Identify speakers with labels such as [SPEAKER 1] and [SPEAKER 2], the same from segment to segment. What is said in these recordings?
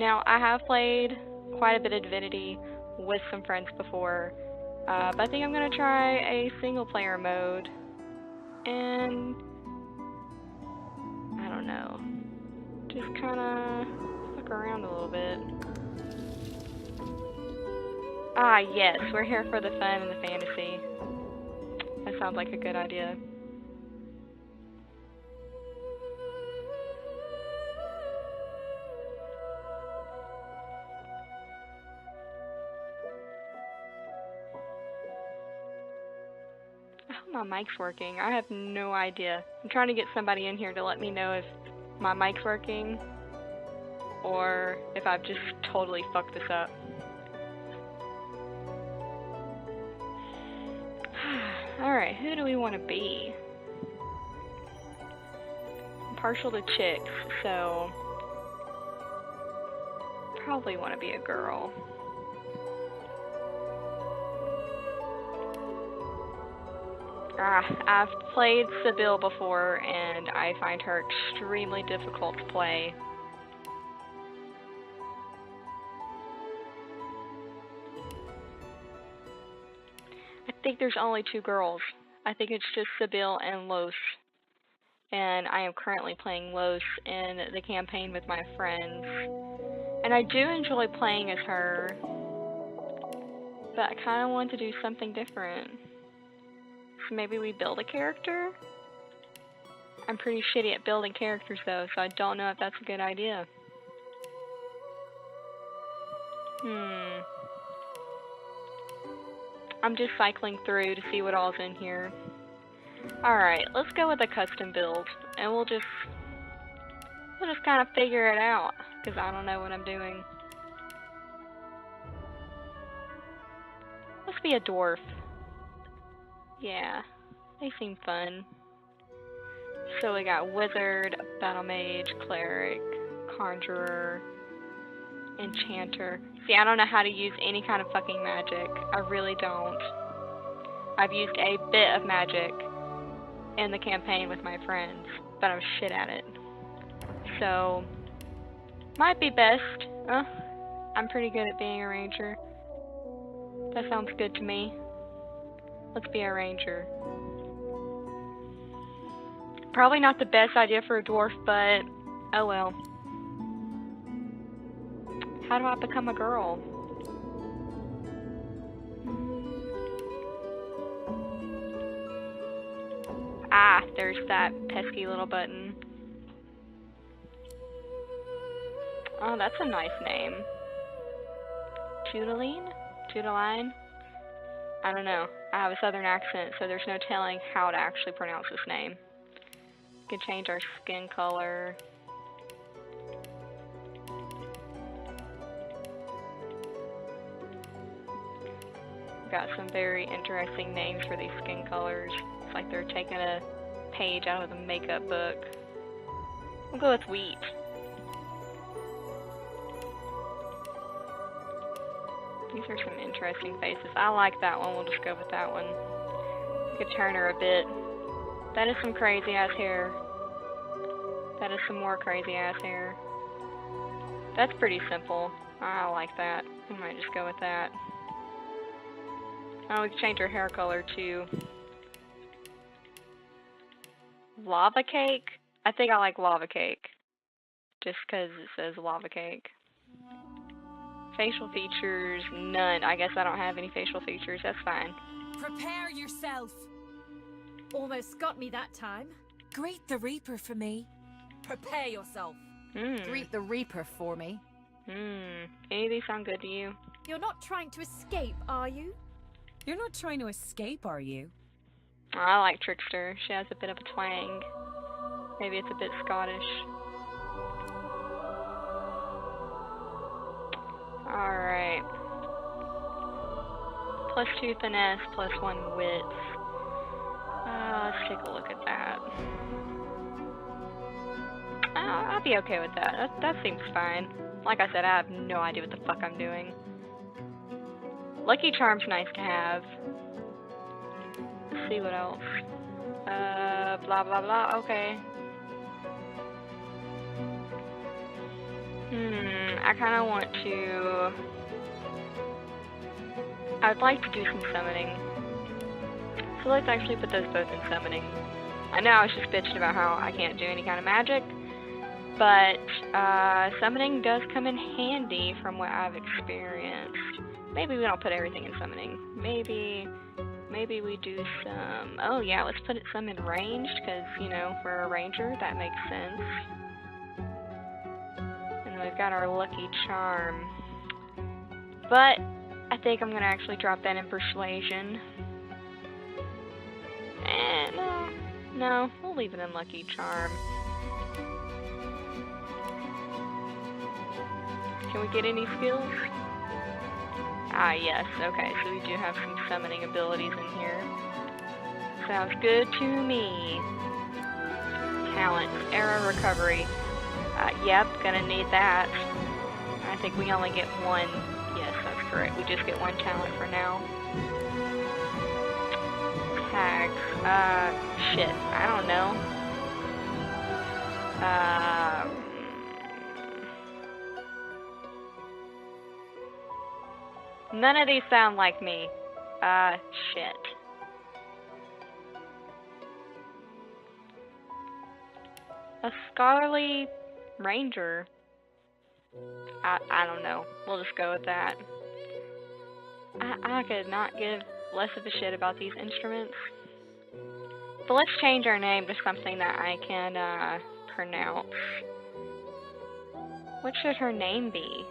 [SPEAKER 1] Now, I have played quite a bit of Divinity with some friends before, but I think I'm gonna try a single player mode, and I don't know, just kinda fuck around a little bit. Ah, yes, we're here for the fun and the fantasy. That sounds like a good idea. I hope my mic's working. I have no idea. I'm trying to get somebody in here to let me know if my mic's working or if I've just totally fucked this up. Alright, who do we want to be? I'm partial to chicks, so probably want to be a girl. I've played Sibyl before, and I find her extremely difficult to play. I think there's only 2 girls. I think it's just Sibyl and Los. And I am currently playing Los in the campaign with my friends. And I do enjoy playing as her, but I kind of want to do something different. So maybe we build a character? I'm pretty shitty at building characters though, so I don't know if that's a good idea. I'm just cycling through to see what all's in here. Alright, let's go with a custom build, and we'll just kind of figure it out, because I don't know what I'm doing. Let's be a dwarf. Yeah, they seem fun. So we got wizard, battle mage, cleric, conjurer, enchanter. See, I don't know how to use any kind of fucking magic. I really don't. I've used a bit of magic in the campaign with my friends, but I'm shit at it. So, might be best. I'm pretty good at being a ranger. That sounds good to me. Let's be a ranger. Probably not the best idea for a dwarf, but oh well. How do I become a girl? Ah, there's that pesky little button. Oh, that's a nice name. Tudeline? Tudeline? I don't know. I have a southern accent, so there's no telling how to actually pronounce this name. We can change our skin color. We've got some very interesting names for these skin colors. It's like they're taking a page out of the makeup book. We'll go with wheat. These are some interesting faces. I like that one. We'll just go with that one. We could turn her a bit. That is some crazy ass hair. That is some more crazy ass hair. That's pretty simple. I like that. I might just go with that. Oh, we can change her hair color too. Lava cake? I think I like lava cake. Just because it says lava cake. Facial features, none. I guess I don't have any facial features. That's fine.
[SPEAKER 2] Prepare yourself.
[SPEAKER 3] Almost got me that time.
[SPEAKER 2] Greet the Reaper for me. Prepare yourself.
[SPEAKER 4] Greet the Reaper for me.
[SPEAKER 1] Any of these sound good to you?
[SPEAKER 3] You're not trying to escape, are you?
[SPEAKER 2] You're not trying to escape, are you?
[SPEAKER 1] Oh, I like Trickster. She has a bit of a twang. Maybe it's a bit Scottish. Alright. +2 finesse, +1 wit. Let's take a look at that. I'll be okay with that. That seems fine. Like I said, I have no idea what the fuck I'm doing. Lucky Charm's nice to have. Let's see what else. Blah blah blah, okay. I kind of want to... I would like to do some summoning. So let's actually put those both in summoning. I know I was just bitching about how I can't do any kind of magic, but summoning does come in handy from what I've experienced. Maybe we don't put everything in summoning. Maybe we do some... Oh yeah, let's put some in ranged, because, you know, for a ranger, that makes sense. And then we've got our lucky charm. But I think I'm going to actually drop that in persuasion. No, we'll leave it in lucky charm. Can we get any skills? Ah, yes. Okay, so we do have some summoning abilities in here. Sounds good to me. Talent. Arrow recovery. Yep, gonna need that. I think we only get one. Yes, that's correct. We just get one talent for now. Tags. Shit. I don't know. None of these sound like me. Shit. A scholarly ranger. I don't know. We'll just go with that. I could not give less of a shit about these instruments. But let's change our name to something that I can pronounce. What should her name be?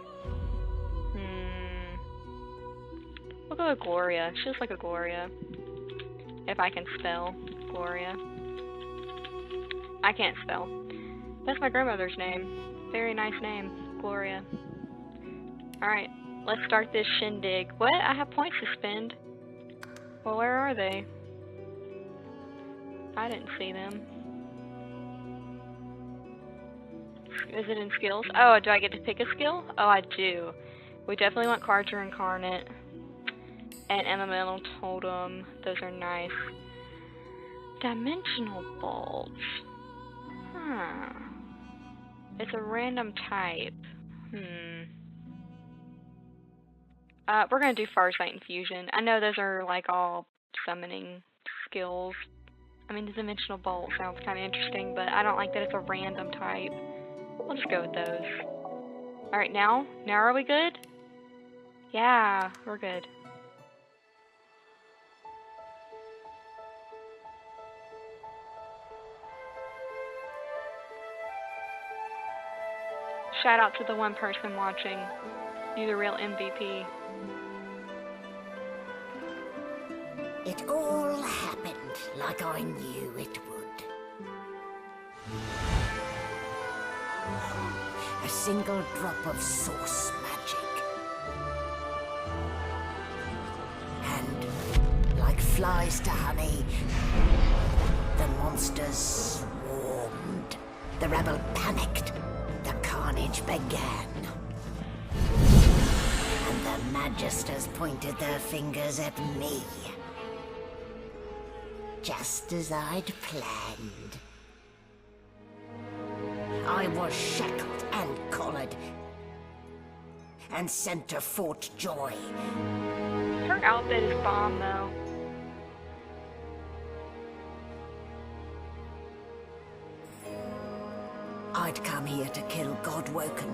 [SPEAKER 1] We'll go with Gloria. She looks like a Gloria. If I can spell Gloria. I can't spell. That's my grandmother's name. Very nice name. Gloria. Alright, let's start this shindig. What? I have points to spend. Well, where are they? I didn't see them. Is it in skills? Oh, do I get to pick a skill? Oh, I do. We definitely want Carter Incarnate. And Elemental Totem. Those are nice. Dimensional Bulge. Huh. It's a random type. We're gonna do Farsight Infusion. I know those are like all summoning skills. I mean, the Dimensional Bolt sounds kind of interesting, but I don't like that it's a random type. We'll just go with those. Alright, now are we good? Yeah, we're good. Shout out to the one person watching. You're the real MVP.
[SPEAKER 5] It all happened like I knew it would. A single drop of source magic. And, like flies to honey, the monsters swarmed. The rebel panicked. The carnage began. And the Magisters pointed their fingers at me. Just as I'd planned. I was shackled and collared. And sent to Fort Joy.
[SPEAKER 1] Her outfit is bomb, though.
[SPEAKER 5] I'd come here to kill Godwoken.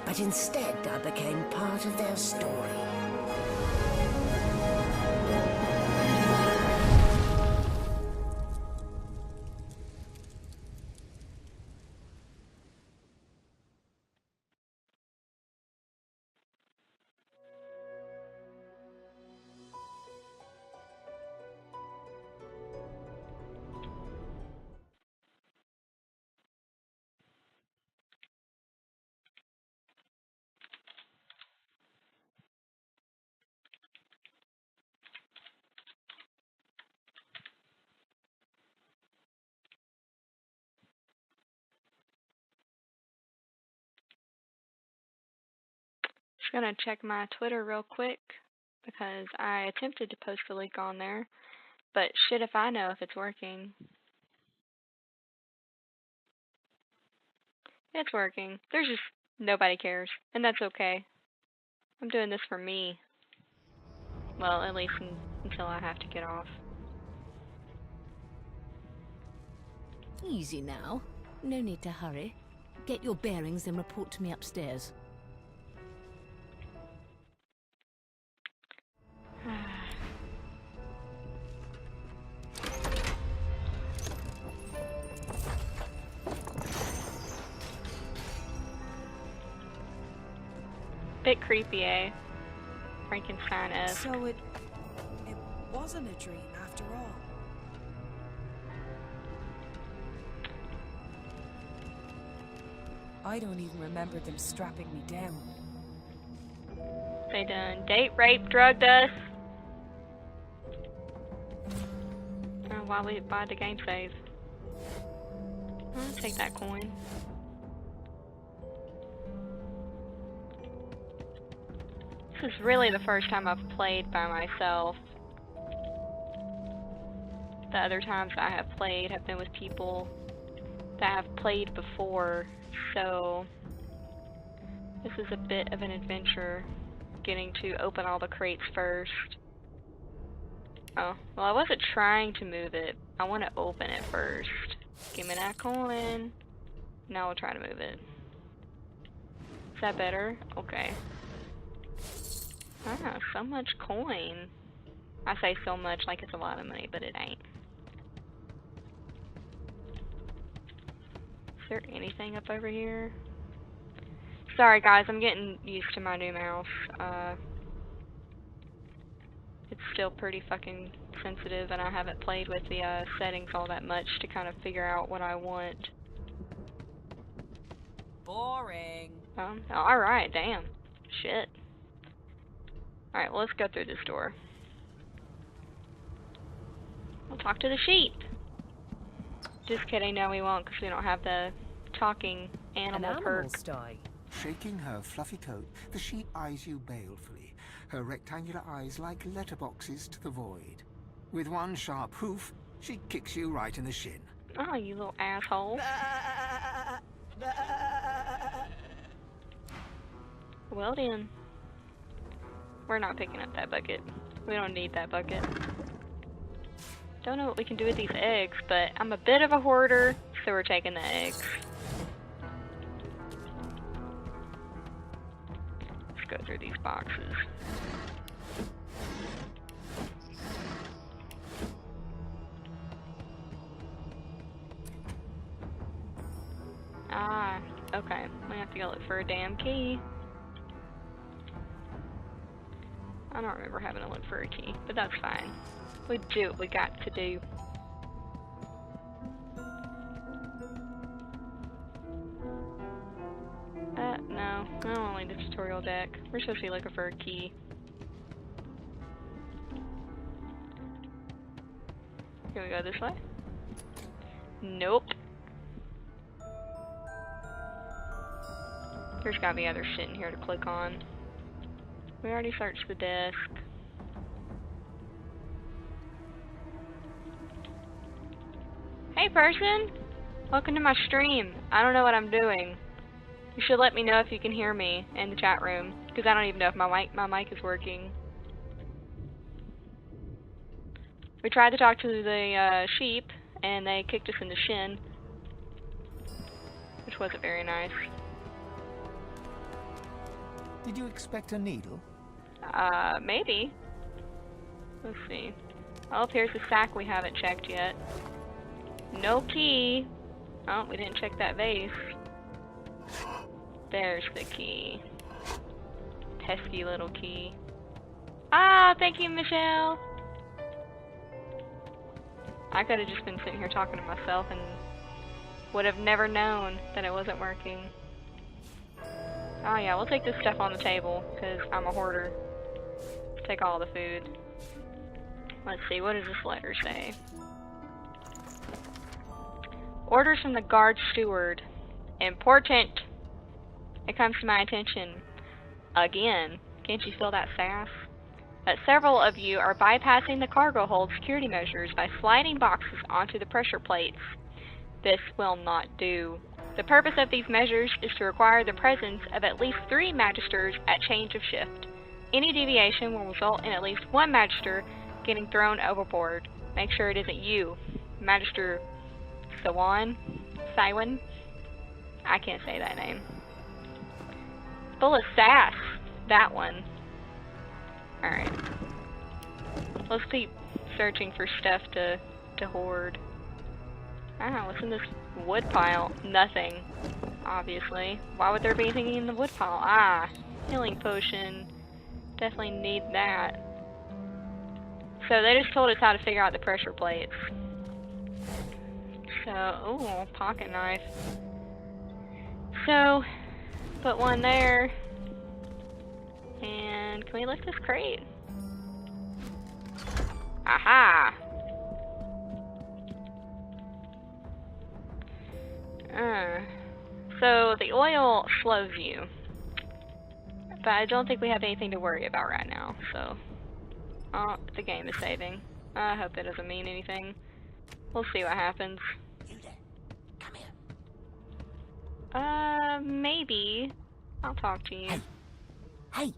[SPEAKER 5] But instead, I became part of their story. Just gonna check my Twitter real quick because I attempted to post a link on there, but shit if I know if it's working.
[SPEAKER 1] It's working. There's just nobody cares, and that's okay. I'm doing this for me. Well, at least until I have to get off.
[SPEAKER 6] Easy now. No need to hurry. Get your bearings and report to me upstairs.
[SPEAKER 1] Bit creepy, eh? Frankenstein-esque.
[SPEAKER 2] So it wasn't a dream after all. I don't even remember them strapping me down.
[SPEAKER 1] They done date, rape, drugged us. Oh, why we buy the game save? I'll take that coin. This is really the first time I've played by myself. The other times I have played have been with people that have played before, so this is a bit of an adventure, getting to open all the crates first. Oh, well, I wasn't trying to move it. I want to open it first. Give me that coin. Now we'll try to move it. Is that better? Okay. Ah, so much coin. I say so much like it's a lot of money, but it ain't. Is there anything up over here? Sorry guys, I'm getting used to my new mouse. It's still pretty fucking sensitive, and I haven't played with the settings all that much to kind of figure out what I want.
[SPEAKER 2] Boring.
[SPEAKER 1] Alright, damn. Shit. Alright, well, let's go through this door. We'll talk to the sheep. Just kidding, no we won't, because we don't have the talking animal perk.
[SPEAKER 2] Stye.
[SPEAKER 7] Shaking her fluffy coat, the sheep eyes you balefully, her rectangular eyes like letterboxes to the void. With one sharp hoof, she kicks you right in the shin.
[SPEAKER 1] Oh, you little asshole. Well then. We're not picking up that bucket. We don't need that bucket. Don't know what we can do with these eggs, but I'm a bit of a hoarder, so we're taking the eggs. Let's go through these boxes. Ah, okay. We have to go look for a damn key. I don't remember having to look for a key, but that's fine. We do what we got to do. No. I don't need the tutorial deck. We're supposed to be looking for a key. Can we go this way? Nope. There's gotta be other shit in here to click on. We already searched the desk. Hey person! Welcome to my stream. I don't know what I'm doing. You should let me know if you can hear me in the chat room, because I don't even know if my mic is working. We tried to talk to the sheep, and they kicked us in the shin, which wasn't very nice.
[SPEAKER 7] Did you expect a needle?
[SPEAKER 1] Maybe. Let's see. Oh, here's the sack we haven't checked yet. No key. Oh, we didn't check that vase. There's the key. Pesky little key. Ah, thank you, Michelle. I could have just been sitting here talking to myself and would have never known that it wasn't working. Oh yeah, we'll take this stuff on the table, because I'm a hoarder. Take all the food. Let's see, what does this letter say? Orders from the guard steward. Important! It comes to my attention. Again. Can't you feel that sass? That several of you are bypassing the cargo hold security measures by sliding boxes onto the pressure plates. this will not do. The purpose of these measures is to require the presence of at least 3 magisters at change of shift. Any deviation will result in at least 1 magister getting thrown overboard. Make sure it isn't you, Magister Siwan? I can't say that name. Full of sass, that one. Alright. Let's keep searching for stuff to hoard. Ah, what's in this wood pile? Nothing, obviously. Why would there be anything in the wood pile? Ah, healing potion. Definitely need that. So they just told us how to figure out the pressure plates. So, ooh, pocket knife. So, put one there. And can we lift this crate? Aha! So the oil slows you. But I don't think we have anything to worry about right now, so... Oh, the game is saving. I hope that doesn't mean anything. We'll see what happens.
[SPEAKER 5] You there? Come here.
[SPEAKER 1] Maybe. I'll talk to you.
[SPEAKER 5] Hey!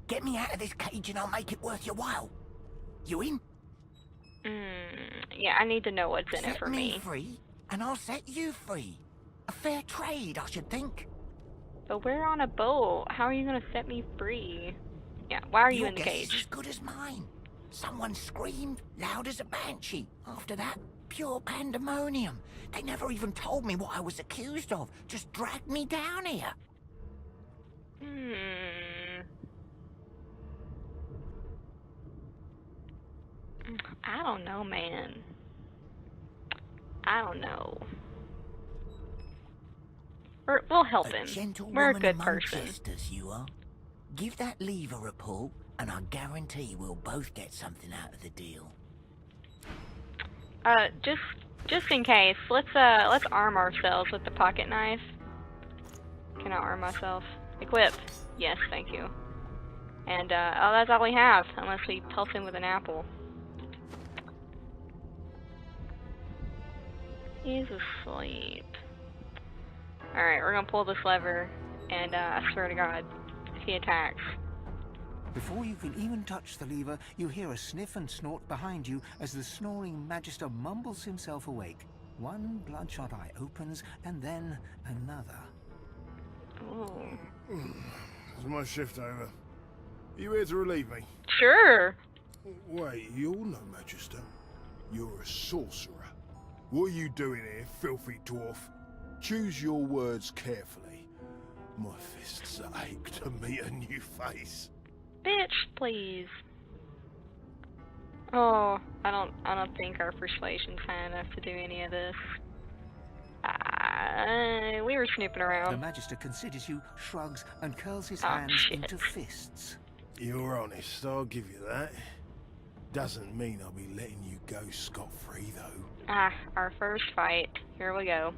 [SPEAKER 5] Get me out of this cage and I'll make it worth your while. You in?
[SPEAKER 1] Yeah, I need to know what's in it for me.
[SPEAKER 5] Set me free, and I'll set you free. A fair trade, I should think.
[SPEAKER 1] But we're on a boat. How are you gonna set me free? Yeah, why are you in the
[SPEAKER 5] Your guess
[SPEAKER 1] cage?
[SPEAKER 5] is as good as mine. Someone screamed loud as a banshee. After that, pure pandemonium. They never even told me what I was accused of. Just dragged me down here.
[SPEAKER 1] I don't know, man. I don't know. We'll help him. We're a good person.
[SPEAKER 5] Jesters, you are. Give that lever a pull, and I guarantee we'll both get something out of the deal.
[SPEAKER 1] Just in case, let's arm ourselves with the pocket knife. Can I arm myself? Equip. Yes, thank you. And oh, that's all we have, unless we pelt him with an apple. He's asleep. Alright, we're gonna pull this lever, and I swear to God, if he attacks.
[SPEAKER 7] Before you can even touch the lever, you hear a sniff and snort behind you as the snoring Magister mumbles himself awake. One bloodshot eye opens, and then another.
[SPEAKER 1] Ooh.
[SPEAKER 8] Is my shift over? Are you here to relieve me?
[SPEAKER 1] Sure!
[SPEAKER 8] Wait, you're no Magister. You're a sorcerer. What are you doing here, filthy dwarf? Choose your words carefully. My fists ache to meet a new face.
[SPEAKER 1] Bitch, please. Oh, I don't think our persuasion's high enough to do any of this. We were snooping
[SPEAKER 7] The
[SPEAKER 1] around.
[SPEAKER 7] Magister considers you, shrugs, and curls his
[SPEAKER 1] Oh,
[SPEAKER 7] hands
[SPEAKER 1] shit.
[SPEAKER 7] into fists.
[SPEAKER 8] You're honest, I'll give you that. Doesn't mean I'll be letting you go scot-free, though.
[SPEAKER 1] Ah, our first fight. Here we go.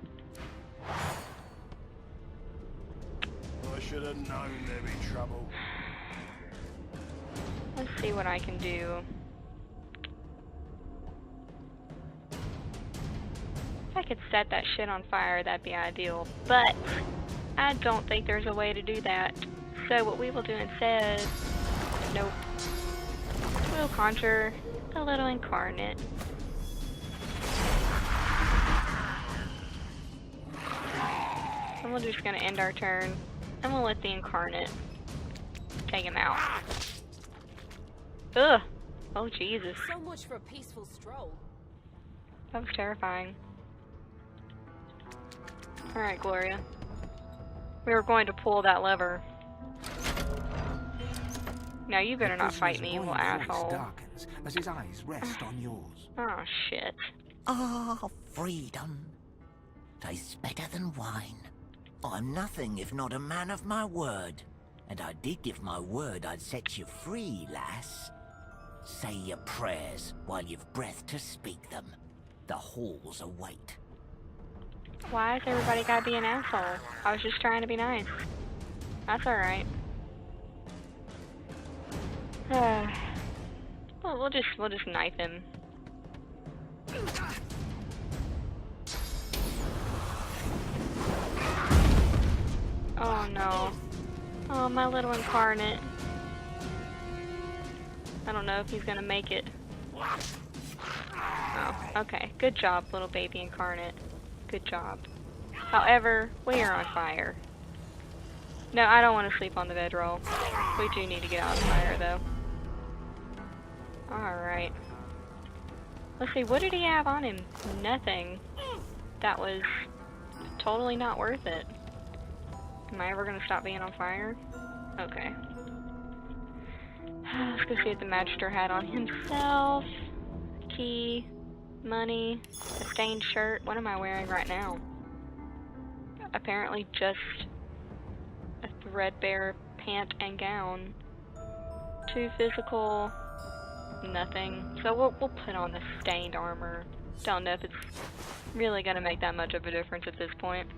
[SPEAKER 8] I should have known there'd be trouble.
[SPEAKER 1] Let's see what I can do. If I could set that shit on fire, that'd be ideal. But I don't think there's a way to do that. So what we will do instead... Nope. We'll conjure a little incarnate. And we're just gonna end our turn. And we'll let the incarnate take him out. Ugh! Oh Jesus.
[SPEAKER 2] So much for a peaceful stroll.
[SPEAKER 1] That was terrifying. Alright, Gloria. We were going to pull that lever. Now you better not fight me, you little asshole.
[SPEAKER 7] Darkens as his eyes rest on yours.
[SPEAKER 1] Oh shit.
[SPEAKER 5] Ah, freedom. Tastes better than wine. I'm nothing if not a man of my word. And I did give my word I'd set you free, lass. Say your prayers while you've breath to speak them. The halls await.
[SPEAKER 1] Why has everybody gotta be an asshole? I was just trying to be nice. That's alright. Well, we'll just knife him. no. Oh, my little incarnate. I don't know if he's gonna make it. Oh, okay. Good job, little baby incarnate. Good job. However, we are on fire. No, I don't want to sleep on the bedroll. We do need to get on fire, though. Alright. Let's see, what did he have on him? Nothing. That was totally not worth it. Am I ever gonna stop being on fire? Okay. Let's go see what the Magister had on himself. Key, money, a stained shirt. What am I wearing right now? Apparently just a threadbare pant and gown. 2 physical, nothing. So we'll put on the stained armor. Don't know if it's really gonna make that much of a difference at this point.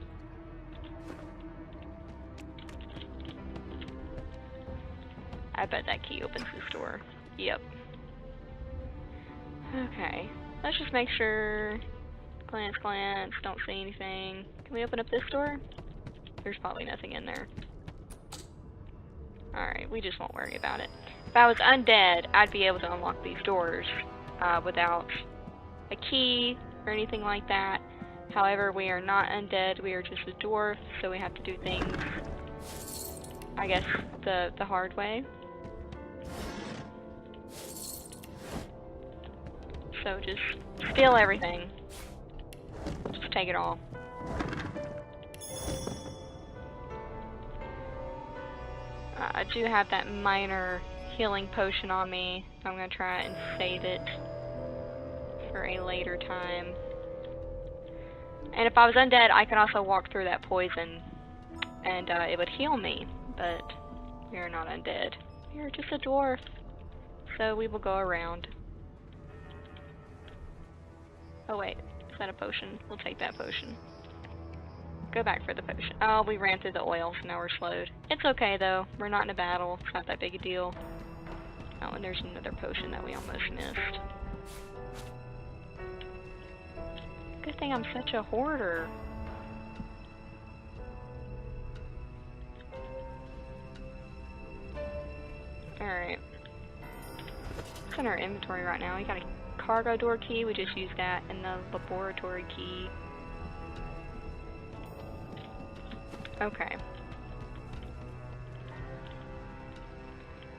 [SPEAKER 1] I bet that key opens this door. Yep. Okay. Let's just make sure. Glance, glance. Don't see anything. Can we open up this door? There's probably nothing in there. Alright, we just won't worry about it. If I was undead, I'd be able to unlock these doors without a key or anything like that. However, we are not undead. We are just a dwarf, so we have to do things, I guess, the hard way. So just steal everything. Just take it all. I do have that minor healing potion on me. I'm gonna try and save it for a later time. And if I was undead, I could also walk through that poison and it would heal me. But we are not undead. We are just a dwarf. So we will go around. Oh wait, is that a potion? We'll take that potion. Go back for the potion. Oh, we ran through the oil, so now we're slowed. It's okay though, we're not in a battle, it's not that big a deal. Oh, and there's another potion that we almost missed. Good thing I'm such a hoarder. Alright. What's in our inventory right now? We got a cargo door key, we just used that, and the laboratory key. Okay.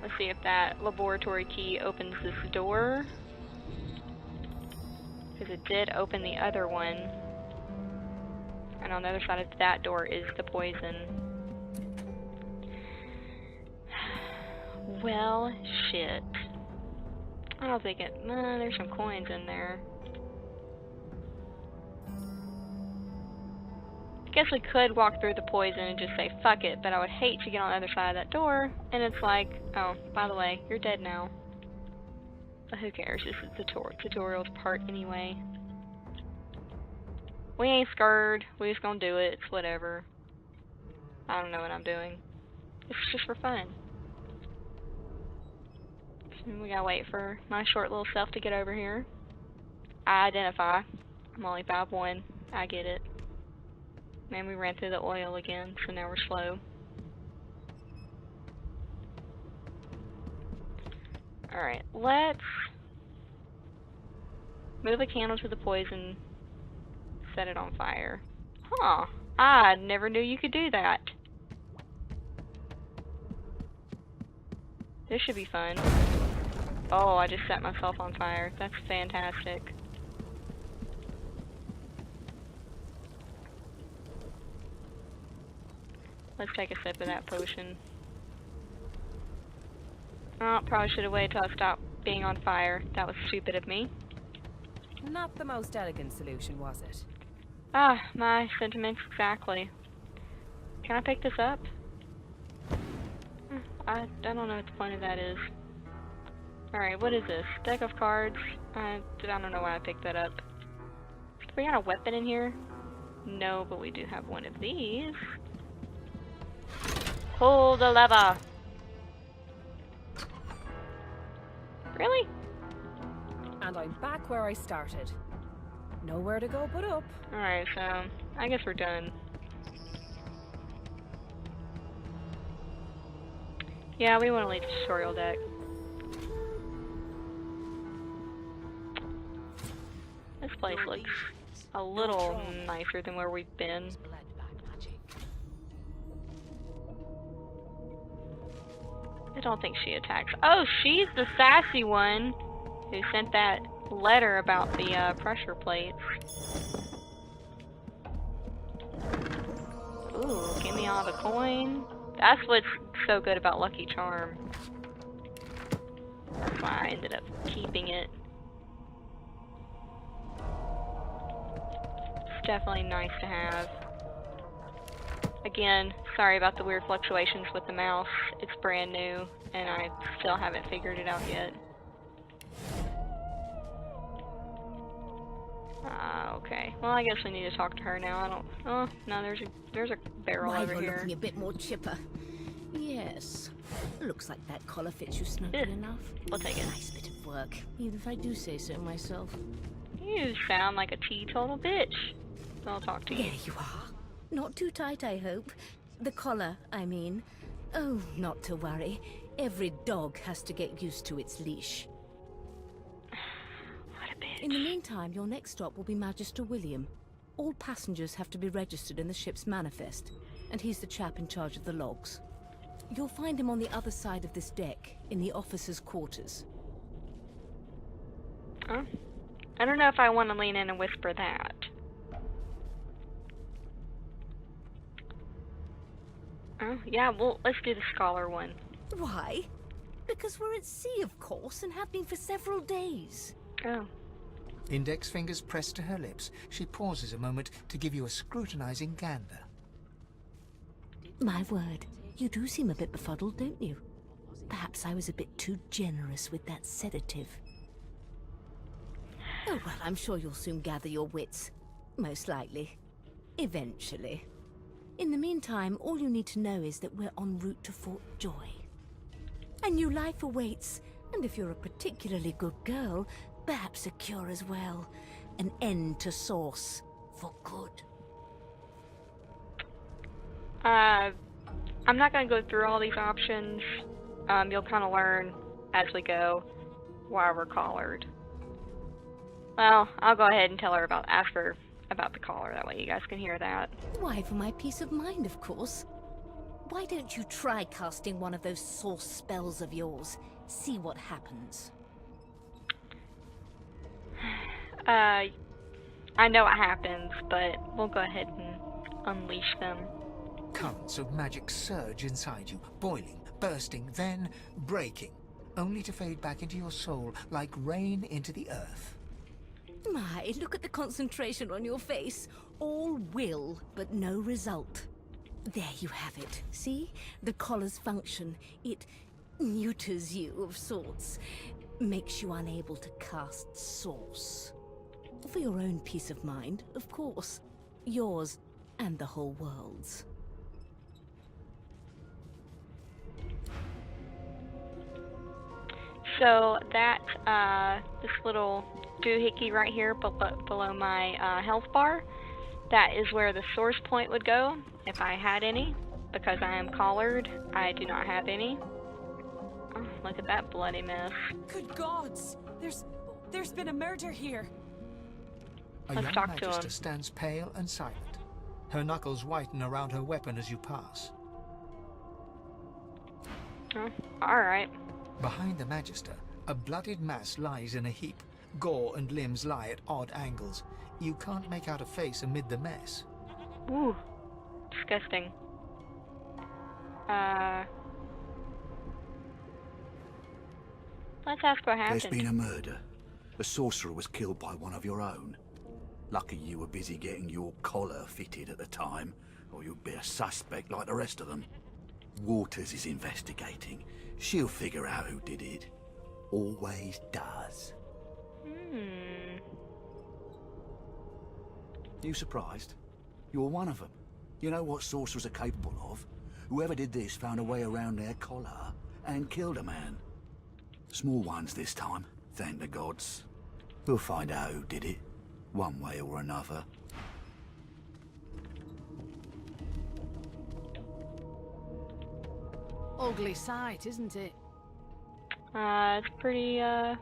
[SPEAKER 1] Let's see if that laboratory key opens this door. Because it did open the other one. And on the other side of that door is the poison. Well, shit. I don't think it... there's some coins in there. I guess we could walk through the poison and just say fuck it, but I would hate to get on the other side of that door, and it's like, oh, by the way, you're dead now. But who cares, this is the tutorial's part anyway. We ain't scared, we just gonna do it, it's whatever. I don't know what I'm doing. It's just for fun. We gotta wait for my short little self to get over here. I identify. I'm only 5'1". I get it. Man, we ran through the oil again, so now we're slow. Alright, let's move a candle to the poison, set it on fire. Huh, I never knew you could do that. This should be fun. Oh, I just set myself on fire. That's fantastic. Let's take a sip of that potion. Oh, probably should have waited till I stopped being on fire. That was stupid of me.
[SPEAKER 2] Not the most elegant solution, was it?
[SPEAKER 1] Ah, my sentiments exactly. Can I pick this up? I don't know what the point of that is. Alright, what is this? Deck of cards? I don't know why I picked that up. Do we got a weapon in here? No, but we do have one of these. Pull the lever! Really?
[SPEAKER 2] And I'm back where I started. Nowhere to go but up.
[SPEAKER 1] Alright, so I guess we're done. Yeah, we want to leave the tutorial deck. This place looks a little nicer than where we've been. I don't think she attacks. Oh, she's the sassy one who sent that letter about the pressure plates. Ooh, give me all the coin. That's what's so good about Lucky Charm. That's why I ended up keeping it. It's definitely nice to have. Again, sorry about the weird fluctuations with the mouse. It's brand new, and I still haven't figured it out yet. Okay. Well, I guess we need to talk to her now. I don't... Oh, no, there's a barrel
[SPEAKER 6] Why,
[SPEAKER 1] over
[SPEAKER 6] you're
[SPEAKER 1] here.
[SPEAKER 6] looking a bit more chipper. Yes. Looks like that collar fits you snugly enough.
[SPEAKER 1] We'll take it.
[SPEAKER 6] Nice bit of work, even if I do say so myself.
[SPEAKER 1] You sound like a teetotal bitch. I'll talk to you.
[SPEAKER 6] There you are. Not too tight, I hope. The collar, I mean. Oh, not to worry. Every dog has to get used to its leash.
[SPEAKER 1] What a bitch.
[SPEAKER 6] In the meantime, your next stop will be Magister William. All passengers have to be registered in the ship's manifest, and he's the chap in charge of the logs. You'll find him on the other side of this deck, in the officers' quarters.
[SPEAKER 1] Huh? I don't know if I want to lean in and whisper that. Oh, yeah, well, let's do the scholar one.
[SPEAKER 6] Why? Because we're at sea, of course, and have been for several days.
[SPEAKER 1] Oh.
[SPEAKER 7] Index fingers pressed to her lips, she pauses a moment to give you a scrutinizing gander.
[SPEAKER 6] My word, you do seem a bit befuddled, don't you? Perhaps I was a bit too generous with that sedative. Oh, well, I'm sure you'll soon gather your wits. Most likely. Eventually. In the meantime, all you need to know is that we're en route to Fort Joy. A new life awaits, and if you're a particularly good girl, perhaps a cure as well. An end to Source. For good.
[SPEAKER 1] I'm not going to go through all these options. You'll kind of learn as we go why we're collared. Well, I'll go ahead and tell her ask her about the collar. That way you guys can hear that.
[SPEAKER 6] Why, for my peace of mind, of course. Why don't you try casting one of those source spells of yours? See what happens.
[SPEAKER 1] I know what happens, but we'll go ahead and unleash them.
[SPEAKER 7] Currents of magic surge inside you, boiling, bursting, then breaking, only to fade back into your soul like rain into the earth.
[SPEAKER 6] My, look at the concentration on your face. All will, but no result. There you have it. See? The collar's function. It neuters you of sorts. Makes you unable to cast Source. For your own peace of mind, of course. Yours and the whole world's.
[SPEAKER 1] So that, this little doohickey right here below my health bar, that is where the source point would go, if I had any. Because I am collared, I do not have any. Oh, look at that bloody mess.
[SPEAKER 2] Good gods! There's been a murder here.
[SPEAKER 7] A
[SPEAKER 1] Let's
[SPEAKER 7] young
[SPEAKER 1] talk to
[SPEAKER 7] magister
[SPEAKER 1] him.
[SPEAKER 7] stands pale and silent. Her knuckles whiten around her weapon as you pass.
[SPEAKER 1] Oh, alright.
[SPEAKER 7] Behind the magister, a bloodied mass lies in a heap. Gore and limbs lie at odd angles. You can't make out a face amid the mess.
[SPEAKER 1] Ooh, disgusting. Let's ask what happened.
[SPEAKER 9] There's been a murder. The sorcerer was killed by one of your own. Lucky you were busy getting your collar fitted at the time, or you'd be a suspect like the rest of them. Waters is investigating. She'll figure out who did it. Always does. You surprised? You're one of them. You know what sorcerers are capable of. Whoever did this found a way around their collar and killed a man. Small ones this time, thank the gods. We'll find out who did it, one way or another.
[SPEAKER 2] Ugly sight, isn't it?
[SPEAKER 1] It's pretty rough.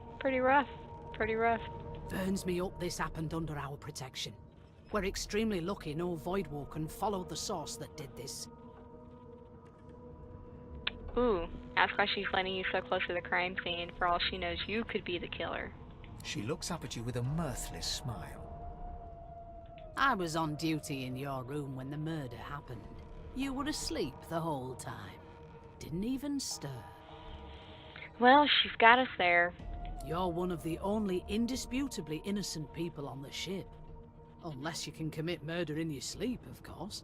[SPEAKER 1] Pretty rough.
[SPEAKER 2] Burns me up this happened under our protection. We're extremely lucky no Voidwalker followed the source that did this.
[SPEAKER 1] Ooh, that's why she's letting you so close to the crime scene. For all she knows, you could be the killer.
[SPEAKER 7] She looks up at you with a mirthless smile.
[SPEAKER 2] I was on duty in your room when the murder happened. You were asleep the whole time. Didn't even stir.
[SPEAKER 1] Well, she's got us there.
[SPEAKER 2] You're one of the only indisputably innocent people on the ship. Unless you can commit murder in your sleep, of course.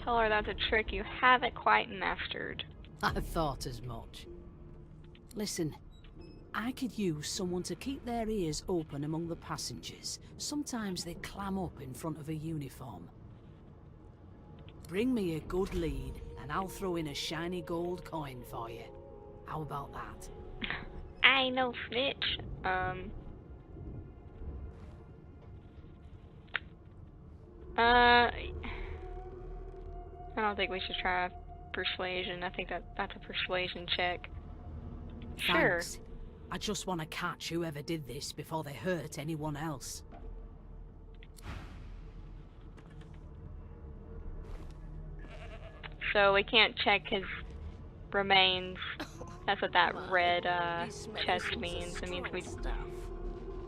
[SPEAKER 1] Tell her that's a trick you haven't quite mastered.
[SPEAKER 2] I thought as much. Listen, I could use someone to keep their ears open among the passengers. Sometimes they clam up in front of a uniform. Bring me a good lead, and I'll throw in a shiny gold coin for you. How about that?
[SPEAKER 1] I ain't no snitch. I don't think we should try persuasion. I think that's a persuasion check. Sure.
[SPEAKER 2] Thanks. I just want to catch whoever did this before they hurt anyone else.
[SPEAKER 1] So we can't check his remains. That's what that red chest means. It means we'd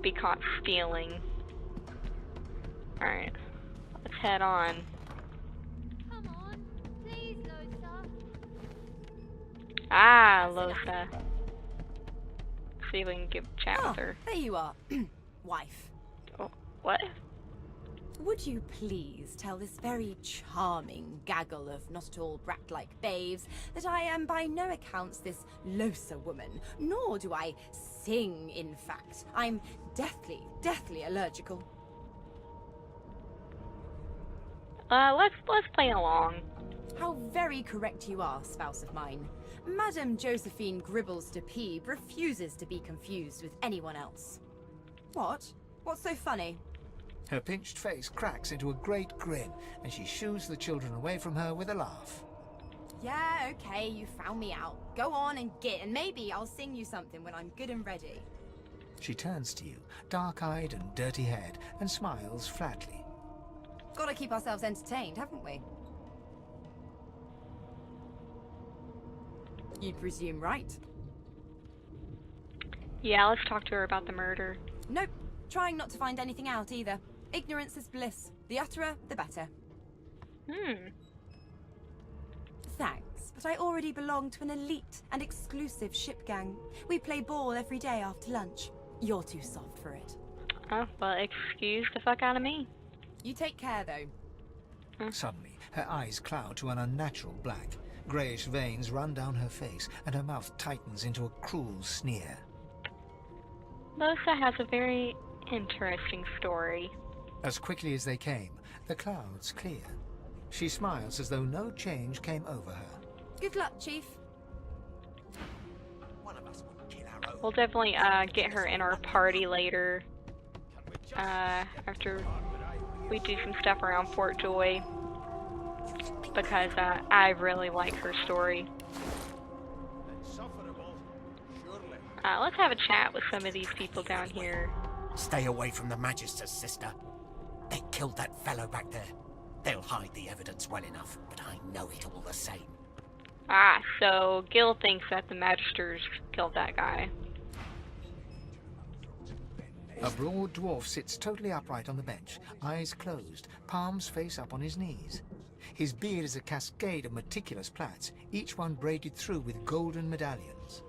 [SPEAKER 1] be caught stealing. Alright. Let's head on.
[SPEAKER 10] Come on, please, Losa.
[SPEAKER 1] Ah, Losa. See if we can chat with her.
[SPEAKER 4] There you are, wife.
[SPEAKER 1] Oh, what?
[SPEAKER 4] Would you please tell this very charming gaggle of not-at-all brat-like babes that I am by no accounts this Losa woman, nor do I sing, in fact. I'm deathly allergical.
[SPEAKER 1] Let's play along.
[SPEAKER 4] How very correct you are, spouse of mine. Madame Josephine Gribbles de Peeb refuses to be confused with anyone else. What? What's so funny?
[SPEAKER 7] Her pinched face cracks into a great grin, and she shoos the children away from her with a laugh.
[SPEAKER 4] Yeah, okay, you found me out. Go on and get, and maybe I'll sing you something when I'm good and ready.
[SPEAKER 7] She turns to you, dark-eyed and dirty-haired, and smiles flatly.
[SPEAKER 4] Gotta keep ourselves entertained, haven't we? You'd presume right.
[SPEAKER 1] Yeah, let's talk to her about the murder.
[SPEAKER 4] Nope, trying not to find anything out either. Ignorance is bliss. The utterer, the better. Thanks, but I already belong to an elite and exclusive ship gang. We play ball every day after lunch. You're too soft for it.
[SPEAKER 1] Oh, well, excuse the fuck out of me.
[SPEAKER 4] You take care, though.
[SPEAKER 7] Suddenly, her eyes cloud to an unnatural black. Greyish veins run down her face, and her mouth tightens into a cruel sneer.
[SPEAKER 1] Losa has a very interesting story.
[SPEAKER 7] As quickly as they came, the clouds clear. She smiles as though no change came over her.
[SPEAKER 4] Good luck, Chief.
[SPEAKER 1] We'll definitely get her in our party later. After we do some stuff around Fort Joy. Because I really like her story. Let's have a chat with some of these people down here.
[SPEAKER 5] Stay away from the Magisters, sister. They killed that fellow back there. They'll hide the evidence well enough, but I know it all the same.
[SPEAKER 1] Ah, so Gil thinks that the Magisters killed that guy.
[SPEAKER 7] A broad dwarf sits totally upright on the bench, eyes closed, palms face up on his knees. His beard is a cascade of meticulous plaits, each one braided through with golden medallions.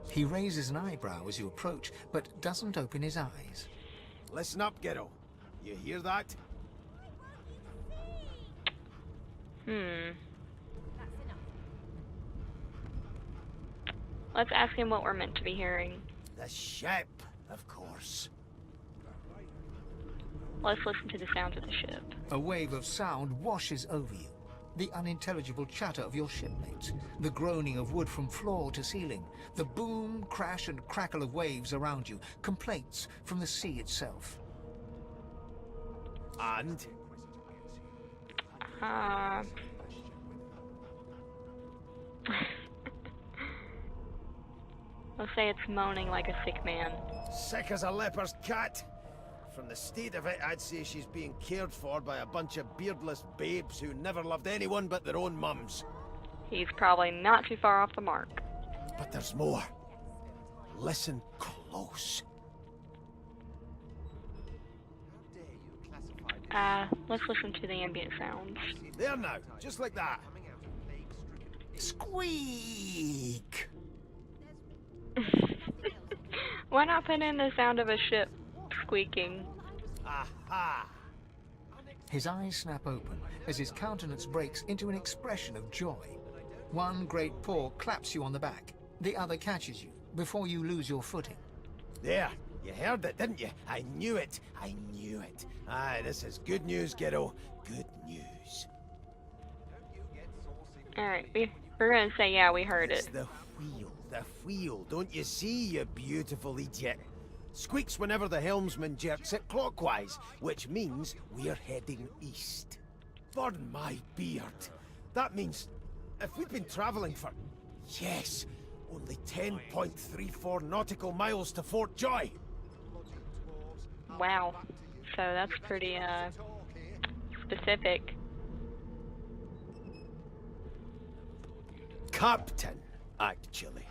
[SPEAKER 7] He raises an eyebrow as you approach, but doesn't open his eyes.
[SPEAKER 8] Listen up, Ghetto. You hear that?
[SPEAKER 1] Let's ask him what we're meant to be hearing.
[SPEAKER 5] The ship, of course.
[SPEAKER 1] Let's listen to the sounds of the ship.
[SPEAKER 7] A wave of sound washes over you. The unintelligible chatter of your shipmates, the groaning of wood from floor to ceiling, the boom, crash and crackle of waves around you, complaints from the sea itself.
[SPEAKER 8] And?
[SPEAKER 1] Let's say it's moaning like a sick man.
[SPEAKER 11] Sick as a leper's cat. From the state of it, I'd say she's being cared for by a bunch of beardless babes who never loved anyone but their own mums.
[SPEAKER 1] He's probably not too far off the mark.
[SPEAKER 11] But there's more. Listen close.
[SPEAKER 1] Let's listen to the ambient sounds.
[SPEAKER 11] There now, just like that.
[SPEAKER 7] Squeak!
[SPEAKER 1] Why not put in the sound of a ship squeaking?
[SPEAKER 11] Aha!
[SPEAKER 7] His eyes snap open as his countenance breaks into an expression of joy. One great paw claps you on the back. The other catches you before you lose your footing.
[SPEAKER 11] There, you heard it, didn't you? I knew it. I knew it. Aye, this is good news, kiddo. Good news.
[SPEAKER 1] Alright, we're gonna say yeah, we heard
[SPEAKER 11] It's
[SPEAKER 1] it.
[SPEAKER 11] the wheel. Don't you see, you beautiful idiot? Squeaks whenever the helmsman jerks it clockwise, which means we're heading east. Pardon my beard. That means if we'd been traveling for, yes, only 10.34 nautical miles to Fort Joy.
[SPEAKER 1] Wow. So that's pretty, specific.
[SPEAKER 11] Captain, actually.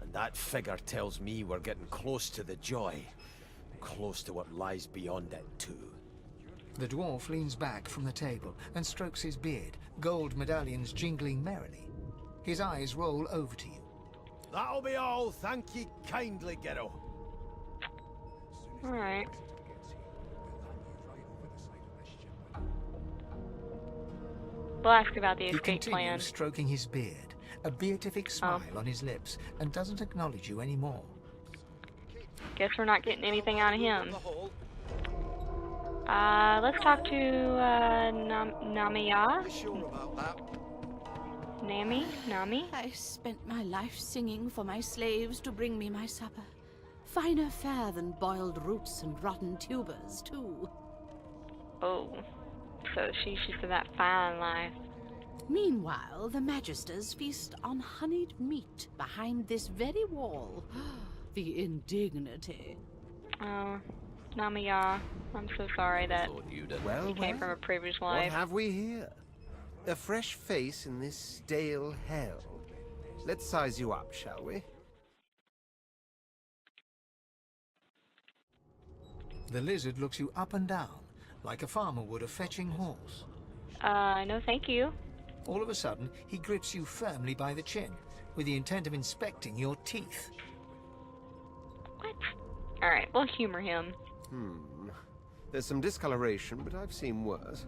[SPEAKER 11] And that figure tells me we're getting close to the Joy. Close to what lies beyond it, too.
[SPEAKER 7] The dwarf leans back from the table and strokes his beard, gold medallions jingling merrily. His eyes roll over to you.
[SPEAKER 11] That'll be all. Thank you kindly, kiddo.
[SPEAKER 1] Alright. We'll ask about the
[SPEAKER 7] He
[SPEAKER 1] escape
[SPEAKER 7] continues
[SPEAKER 1] plan.
[SPEAKER 7] stroking his beard, a beatific smile on his lips, and doesn't acknowledge you anymore.
[SPEAKER 1] Guess we're not getting anything out of him. Let's talk to, Namiya? Nami?
[SPEAKER 2] I spent my life singing for my slaves to bring me my supper. Finer fare than boiled roots and rotten tubers, too.
[SPEAKER 1] Oh. So she's just in that fine life.
[SPEAKER 2] Meanwhile, the Magisters feast on honeyed meat behind this very wall. The indignity.
[SPEAKER 1] Oh, Namiya. I'm so sorry that
[SPEAKER 12] Well,
[SPEAKER 1] you came from a previous life.
[SPEAKER 12] What have we here? A fresh face in this stale hell. Let's size you up, shall we?
[SPEAKER 7] The lizard looks you up and down, like a farmer would a fetching horse.
[SPEAKER 1] No thank you.
[SPEAKER 7] All of a sudden, he grips you firmly by the chin, with the intent of inspecting your teeth.
[SPEAKER 1] What? Alright, we'll humor him.
[SPEAKER 12] There's some discoloration, but I've seen worse.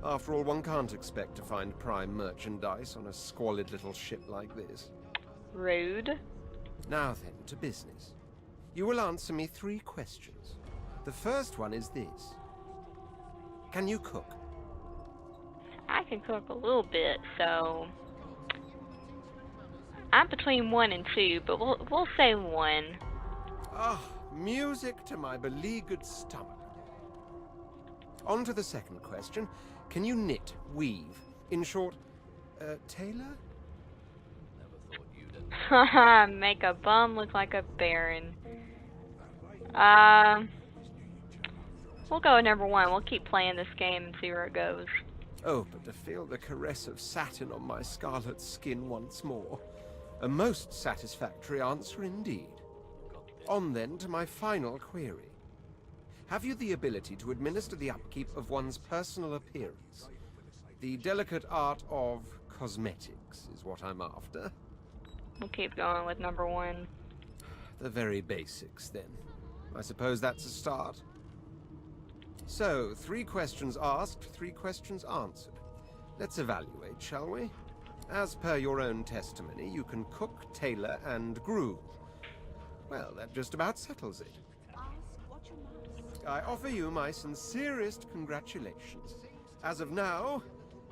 [SPEAKER 12] After all, one can't expect to find prime merchandise on a squalid little ship like this.
[SPEAKER 1] Rude.
[SPEAKER 12] Now then, to business. You will answer me 3 questions. The first one is this. Can you cook?
[SPEAKER 1] I can cook a little bit, so I'm between 1 and 2, but we'll say 1.
[SPEAKER 12] Ah, music to my beleaguered stomach. On to the second question. Can you knit, weave? In short, tailor?
[SPEAKER 1] Haha, make a bum look like a baron. We'll go with number 1. We'll keep playing this game and see where it goes.
[SPEAKER 12] Oh, but to feel the caress of satin on my scarlet skin once more. A most satisfactory answer indeed. On then to my final query. Have you the ability to administer the upkeep of one's personal appearance? The delicate art of cosmetics is what I'm after.
[SPEAKER 1] We'll keep going with number 1.
[SPEAKER 12] The very basics, then. I suppose that's a start. So, 3 questions asked, 3 questions answered. Let's evaluate, shall we? As per your own testimony, you can cook, tailor, and groom. Well, that just about settles it. I offer you my sincerest congratulations. As of now,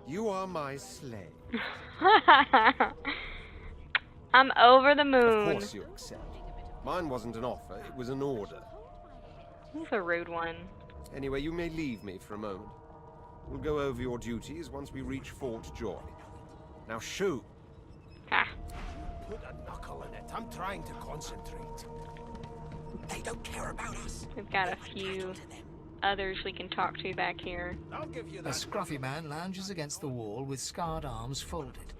[SPEAKER 12] you are my slave.
[SPEAKER 1] I'm over the moon.
[SPEAKER 12] Of course you accept. Mine wasn't an offer, it was an order.
[SPEAKER 1] He's a rude one.
[SPEAKER 12] Anyway, you may leave me for a moment. We'll go over your duties once we reach Fort Joy. Now shoot!
[SPEAKER 1] Ha.
[SPEAKER 11] Put a knuckle in it. I'm trying to concentrate.
[SPEAKER 5] They don't care about us.
[SPEAKER 1] We've got a few others we can talk to back here.
[SPEAKER 11] I'll give you
[SPEAKER 7] A
[SPEAKER 11] that.
[SPEAKER 7] scruffy man lounges against the wall with scarred arms folded.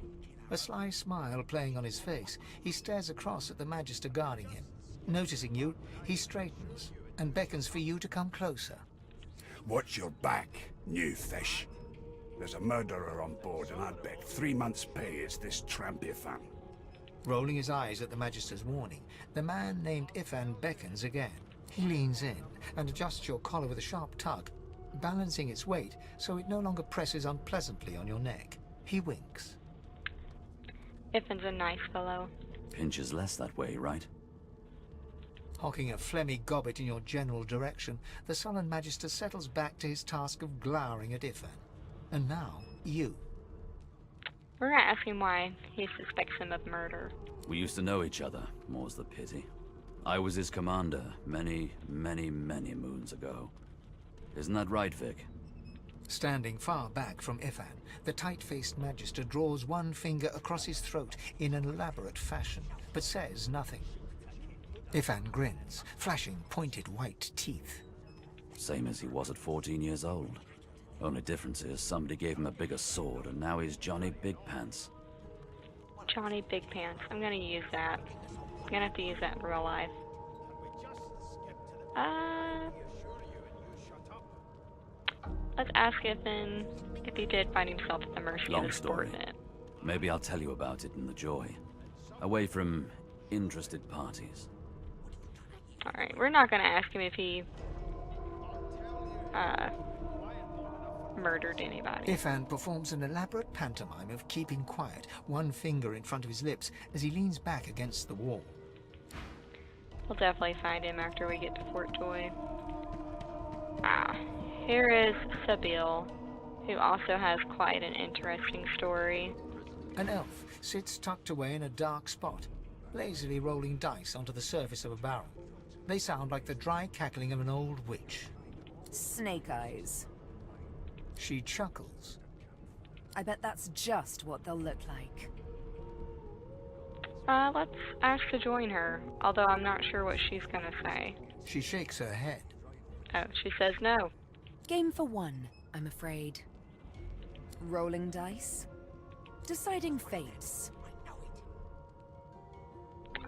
[SPEAKER 7] A sly smile playing on his face, he stares across at the Magister guarding him. Noticing you, he straightens and beckons for you to come closer.
[SPEAKER 13] Watch your back, new fish. There's a murderer on board, and I'd bet 3 months' pay is this tramp Ifan.
[SPEAKER 7] Rolling his eyes at the Magister's warning, the man named Ifan beckons again. He leans in and adjusts your collar with a sharp tug, balancing its weight so it no longer presses unpleasantly on your neck. He winks.
[SPEAKER 1] Iffin's a nice fellow.
[SPEAKER 14] Pinches less that way, right?
[SPEAKER 7] Hocking a phlegmy gobbet in your general direction, the sullen Magister settles back to his task of glowering at Ifan. And now, you.
[SPEAKER 1] We're gonna ask him why he suspects him of murder.
[SPEAKER 14] We used to know each other, more's the pity. I was his commander many, many, many moons ago. Isn't that right, Vic?
[SPEAKER 7] Standing far back from Ifan, the tight-faced Magister draws one finger across his throat in an elaborate fashion, but says nothing. Ifan grins, flashing pointed white teeth.
[SPEAKER 14] Same as he was at 14 years old. Only difference is somebody gave him a bigger sword, and now he's Johnny Big Pants.
[SPEAKER 1] Johnny Big Pants. I'm gonna use that. I'm gonna have to use that in real life. Let's ask Iffin if he did find himself at the mercy
[SPEAKER 14] Long
[SPEAKER 1] of the
[SPEAKER 14] story.
[SPEAKER 1] subordinate.
[SPEAKER 14] Maybe I'll tell you about it in the Joy. Away from interested parties.
[SPEAKER 1] Alright, we're not gonna ask him if he murdered anybody.
[SPEAKER 7] Ifan performs an elaborate pantomime of keeping quiet, one finger in front of his lips as he leans back against the wall.
[SPEAKER 1] We'll definitely find him after we get to Fort Joy. Here is Sabil, who also has quite an interesting story.
[SPEAKER 7] An elf sits tucked away in a dark spot, lazily rolling dice onto the surface of a barrel. They sound like the dry cackling of an old witch.
[SPEAKER 15] Snake eyes.
[SPEAKER 7] She chuckles.
[SPEAKER 15] I bet that's just what they'll look like.
[SPEAKER 1] Let's ask to join her, although I'm not sure what she's gonna say.
[SPEAKER 7] She shakes her head.
[SPEAKER 1] Oh, she says no.
[SPEAKER 15] Game for one, I'm afraid. Rolling dice. Deciding fates.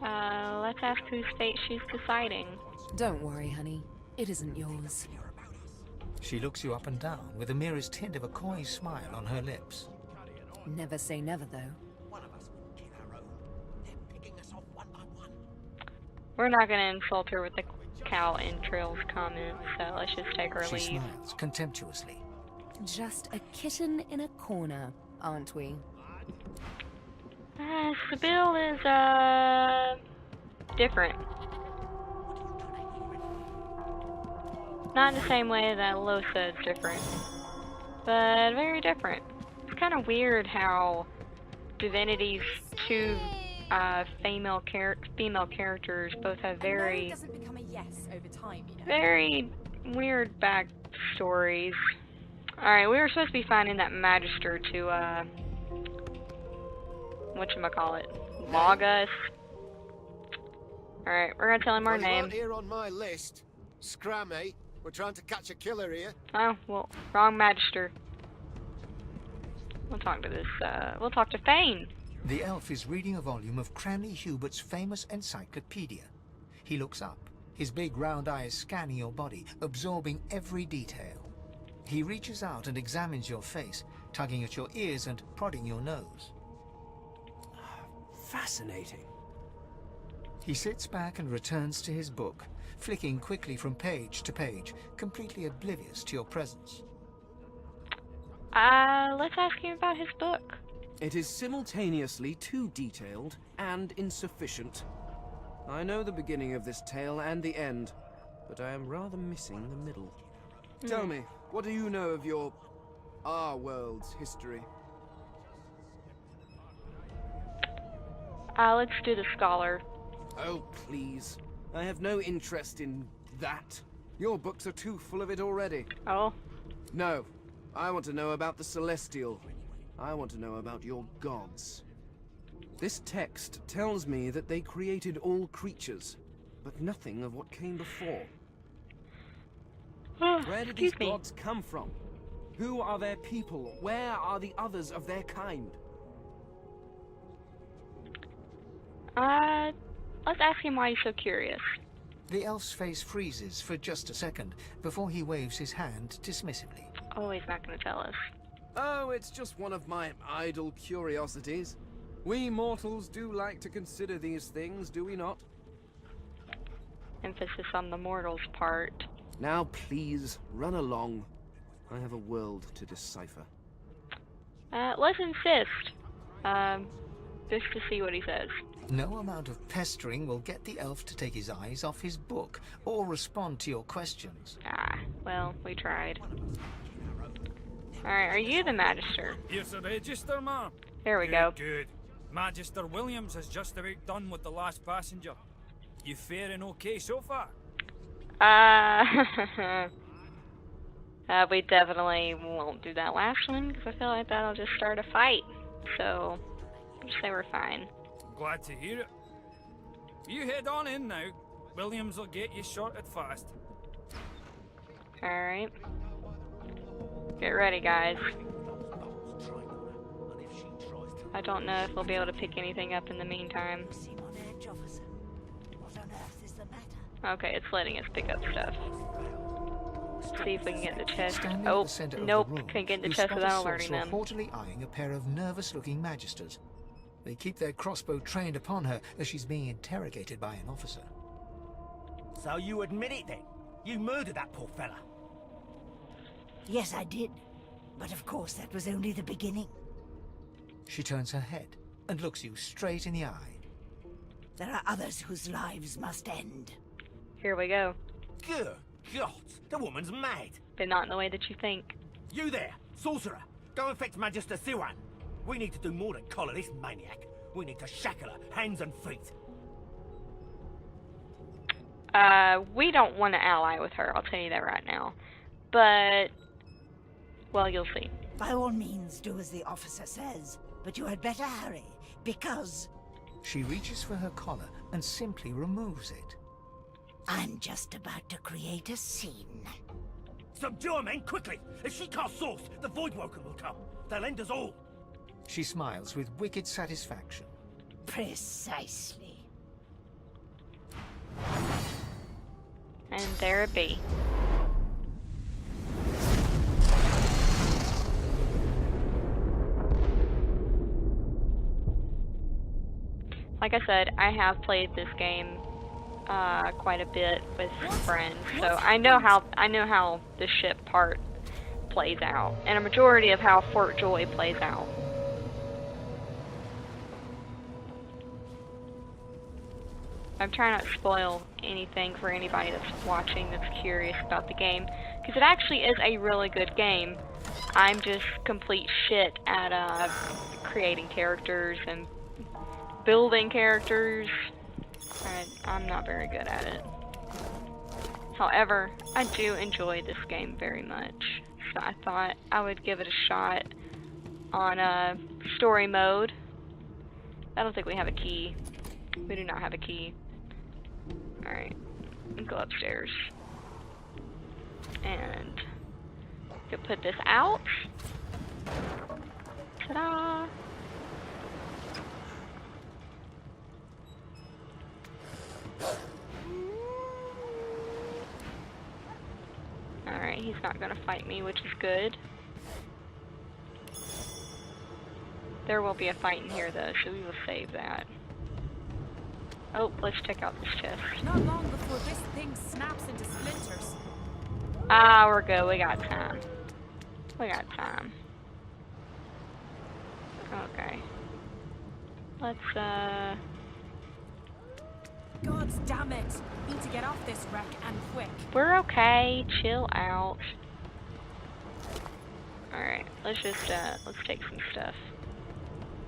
[SPEAKER 1] Let's ask whose fate she's deciding.
[SPEAKER 15] Don't worry, honey. It isn't yours.
[SPEAKER 7] She looks you up and down with the merest hint of a coy smile on her lips.
[SPEAKER 15] Never say never, though.
[SPEAKER 1] We're not gonna insult her with the cow entrails comment, so let's just take her
[SPEAKER 7] She
[SPEAKER 1] leave.
[SPEAKER 7] smiles contemptuously.
[SPEAKER 15] Just a kitten in a corner, aren't we?
[SPEAKER 1] Sabil is, different. Not in the same way that Losa is different, but very different. It's kind of weird how Divinity's two female characters both have very
[SPEAKER 4] doesn't become a yes over time, you know.
[SPEAKER 1] very weird backstories. Alright, we were supposed to be finding that Magister to, whatchamacallit, log us. Alright, we're gonna tell him our
[SPEAKER 11] You
[SPEAKER 1] name.
[SPEAKER 11] aren't here on my list. Scram, eh? We're trying to catch a killer here.
[SPEAKER 1] Oh, well, wrong Magister. We'll talk to this, we'll talk to Fane.
[SPEAKER 7] The elf is reading a volume of Cranley Hubert's famous encyclopedia. He looks up, his big round eyes scanning your body, absorbing every detail. He reaches out and examines your face, tugging at your ears and prodding your nose.
[SPEAKER 12] Fascinating.
[SPEAKER 7] He sits back and returns to his book, flicking quickly from page to page, completely oblivious to your presence.
[SPEAKER 1] Let's ask him about his book.
[SPEAKER 12] It is simultaneously too detailed and insufficient. I know the beginning of this tale and the end, but I am rather missing the middle. Tell me, what do you know of our world's history?
[SPEAKER 1] Let's do the scholar.
[SPEAKER 12] Oh, please. I have no interest in that. Your books are too full of it already.
[SPEAKER 1] Oh?
[SPEAKER 12] No. I want to know about the Celestial. I want to know about your gods.
[SPEAKER 16] This text tells me that they created all creatures, but nothing of what came before. Where did these gods come from? Who are their people? Where are the others of their kind?
[SPEAKER 1] Let's ask him why he's so curious.
[SPEAKER 7] The elf's face freezes for just a second before he waves his hand dismissively.
[SPEAKER 1] Oh, he's not going to tell us.
[SPEAKER 16] Oh, it's just one of my idle curiosities. We mortals do like to consider these things, do we not?
[SPEAKER 1] Emphasis on the mortals part.
[SPEAKER 16] Now please, run along. I have a world to decipher.
[SPEAKER 1] Let's insist. Just to see what he says.
[SPEAKER 7] No amount of pestering will get the elf to take his eyes off his book or respond to your questions.
[SPEAKER 1] Ah, well, we tried. Alright, are you the Magister?
[SPEAKER 17] Here's the register, ma'am.
[SPEAKER 1] There we go.
[SPEAKER 17] Good. Magister Williams has just about done with the last passenger. You faring okay so far?
[SPEAKER 1] We definitely won't do that last one, because I feel like that'll just start a fight. So, I'll just say we're fine.
[SPEAKER 17] Glad to hear it. You head on in now. Williams will get you sorted fast.
[SPEAKER 1] Alright. Get ready, guys. I don't know if we'll be able to pick anything up in the meantime. Okay, it's letting us pick up stuff. See if we can get in the chest. Oh, nope, can't get in the chest without alerting them.
[SPEAKER 7] Haughtily eyeing a pair of nervous-looking magisters. They keep their crossbow trained upon her as she's being interrogated by an officer.
[SPEAKER 11] So you admit it then? You murdered that poor fella?
[SPEAKER 18] Yes, I did. But of course, that was only the beginning.
[SPEAKER 7] She turns her head and looks you straight in the eye.
[SPEAKER 18] There are others whose lives must end.
[SPEAKER 1] Here we go.
[SPEAKER 11] Good God, the woman's mad.
[SPEAKER 1] But not in the way that you think.
[SPEAKER 11] You there, sorcerer. Go and fetch Magister Siwan. We need to do more than collar this maniac. We need to shackle her, hands and feet.
[SPEAKER 1] We don't want to ally with her, I'll tell you that right now. But, well, you'll see.
[SPEAKER 18] By all means, do as the officer says. But you had better hurry, because...
[SPEAKER 7] She reaches for her collar and simply removes it.
[SPEAKER 18] I'm just about to create a scene.
[SPEAKER 11] Subdue her, men, quickly! If she casts source, the Voidwoken will come. They'll end us all.
[SPEAKER 7] She smiles with wicked satisfaction.
[SPEAKER 18] Precisely.
[SPEAKER 1] And there it be. Like I said, I have played this game quite a bit with friends, so I know how the ship part plays out, and a majority of how Fort Joy plays out. I'm trying not to spoil anything for anybody that's watching that's curious about the game, because it actually is a really good game. I'm just complete shit at creating characters and building characters. I'm not very good at it. However, I do enjoy this game very much, so I thought I would give it a shot on story mode. I don't think we have a key. We do not have a key. Alright, let's go upstairs. And you put this out. Ta-da! Alright, he's not gonna fight me, which is good. There will be a fight in here though, so we will save that. Oh, let's check out this chest.
[SPEAKER 3] Not long before this thing snaps into splinters.
[SPEAKER 1] Ah, we're good. We got time. We got time. Okay. Let's,
[SPEAKER 3] God damn it! Need to get off this wreck and quick.
[SPEAKER 1] We're okay. Chill out. Alright, let's just, let's take some stuff.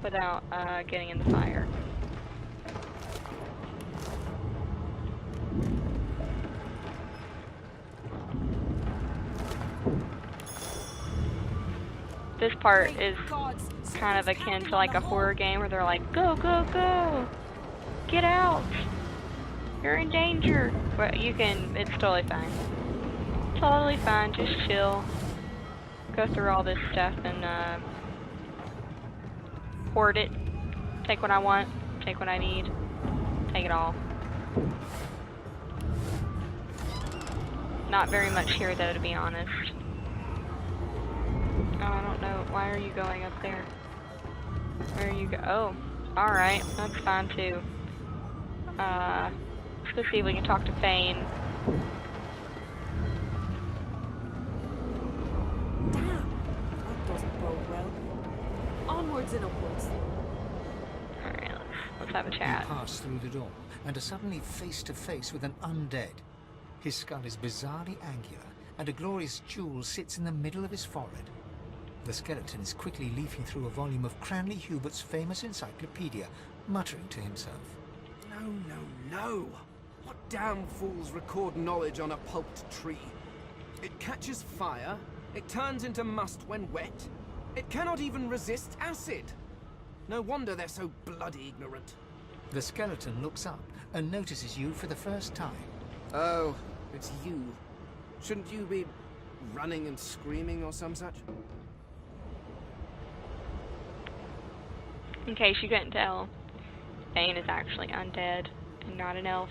[SPEAKER 1] Without, getting in the fire. This part is kind of akin to like a horror game where they're like, go, go, go! Get out! You're in danger! But you can, it's totally fine. Totally fine, just chill. Go through all this stuff and hoard it. Take what I want, take what I need, take it all. Not very much here though, to be honest. Oh, I don't know. Why are you going up there? Where are you go? Oh, alright. That's fine too. Let's go see if we can talk to Fane.
[SPEAKER 3] Damn! That doesn't bode well. Onwards and upwards.
[SPEAKER 1] Alright, let's have a chat.
[SPEAKER 7] You pass through the door and are suddenly face to face with an undead. His skull is bizarrely angular, and a glorious jewel sits in the middle of his forehead. The skeleton is quickly leafing through a volume of Cranley Hubert's famous encyclopedia, muttering to himself.
[SPEAKER 16] No, no, no! What damn fools record knowledge on a pulped tree? It catches fire, it turns into must when wet, it cannot even resist acid! No wonder they're so bloody ignorant.
[SPEAKER 7] The skeleton looks up and notices you for the first time.
[SPEAKER 16] Oh, it's you. Shouldn't you be running and screaming or some such?
[SPEAKER 1] In case you couldn't tell, Fane is actually undead and not an elf.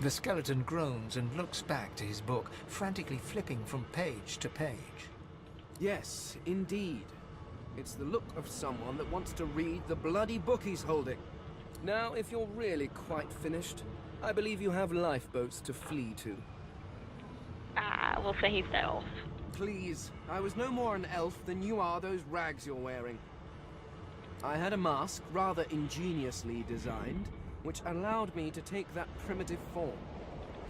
[SPEAKER 7] The skeleton groans and looks back to his book, frantically flipping from page to page.
[SPEAKER 16] Yes, indeed. It's the look of someone that wants to read the bloody book he's holding. Now, if you're really quite finished, I believe you have lifeboats to flee to.
[SPEAKER 1] We'll say he's the elf.
[SPEAKER 16] Please, I was no more an elf than you are those rags you're wearing. I had a mask, rather ingeniously designed, which allowed me to take that primitive form.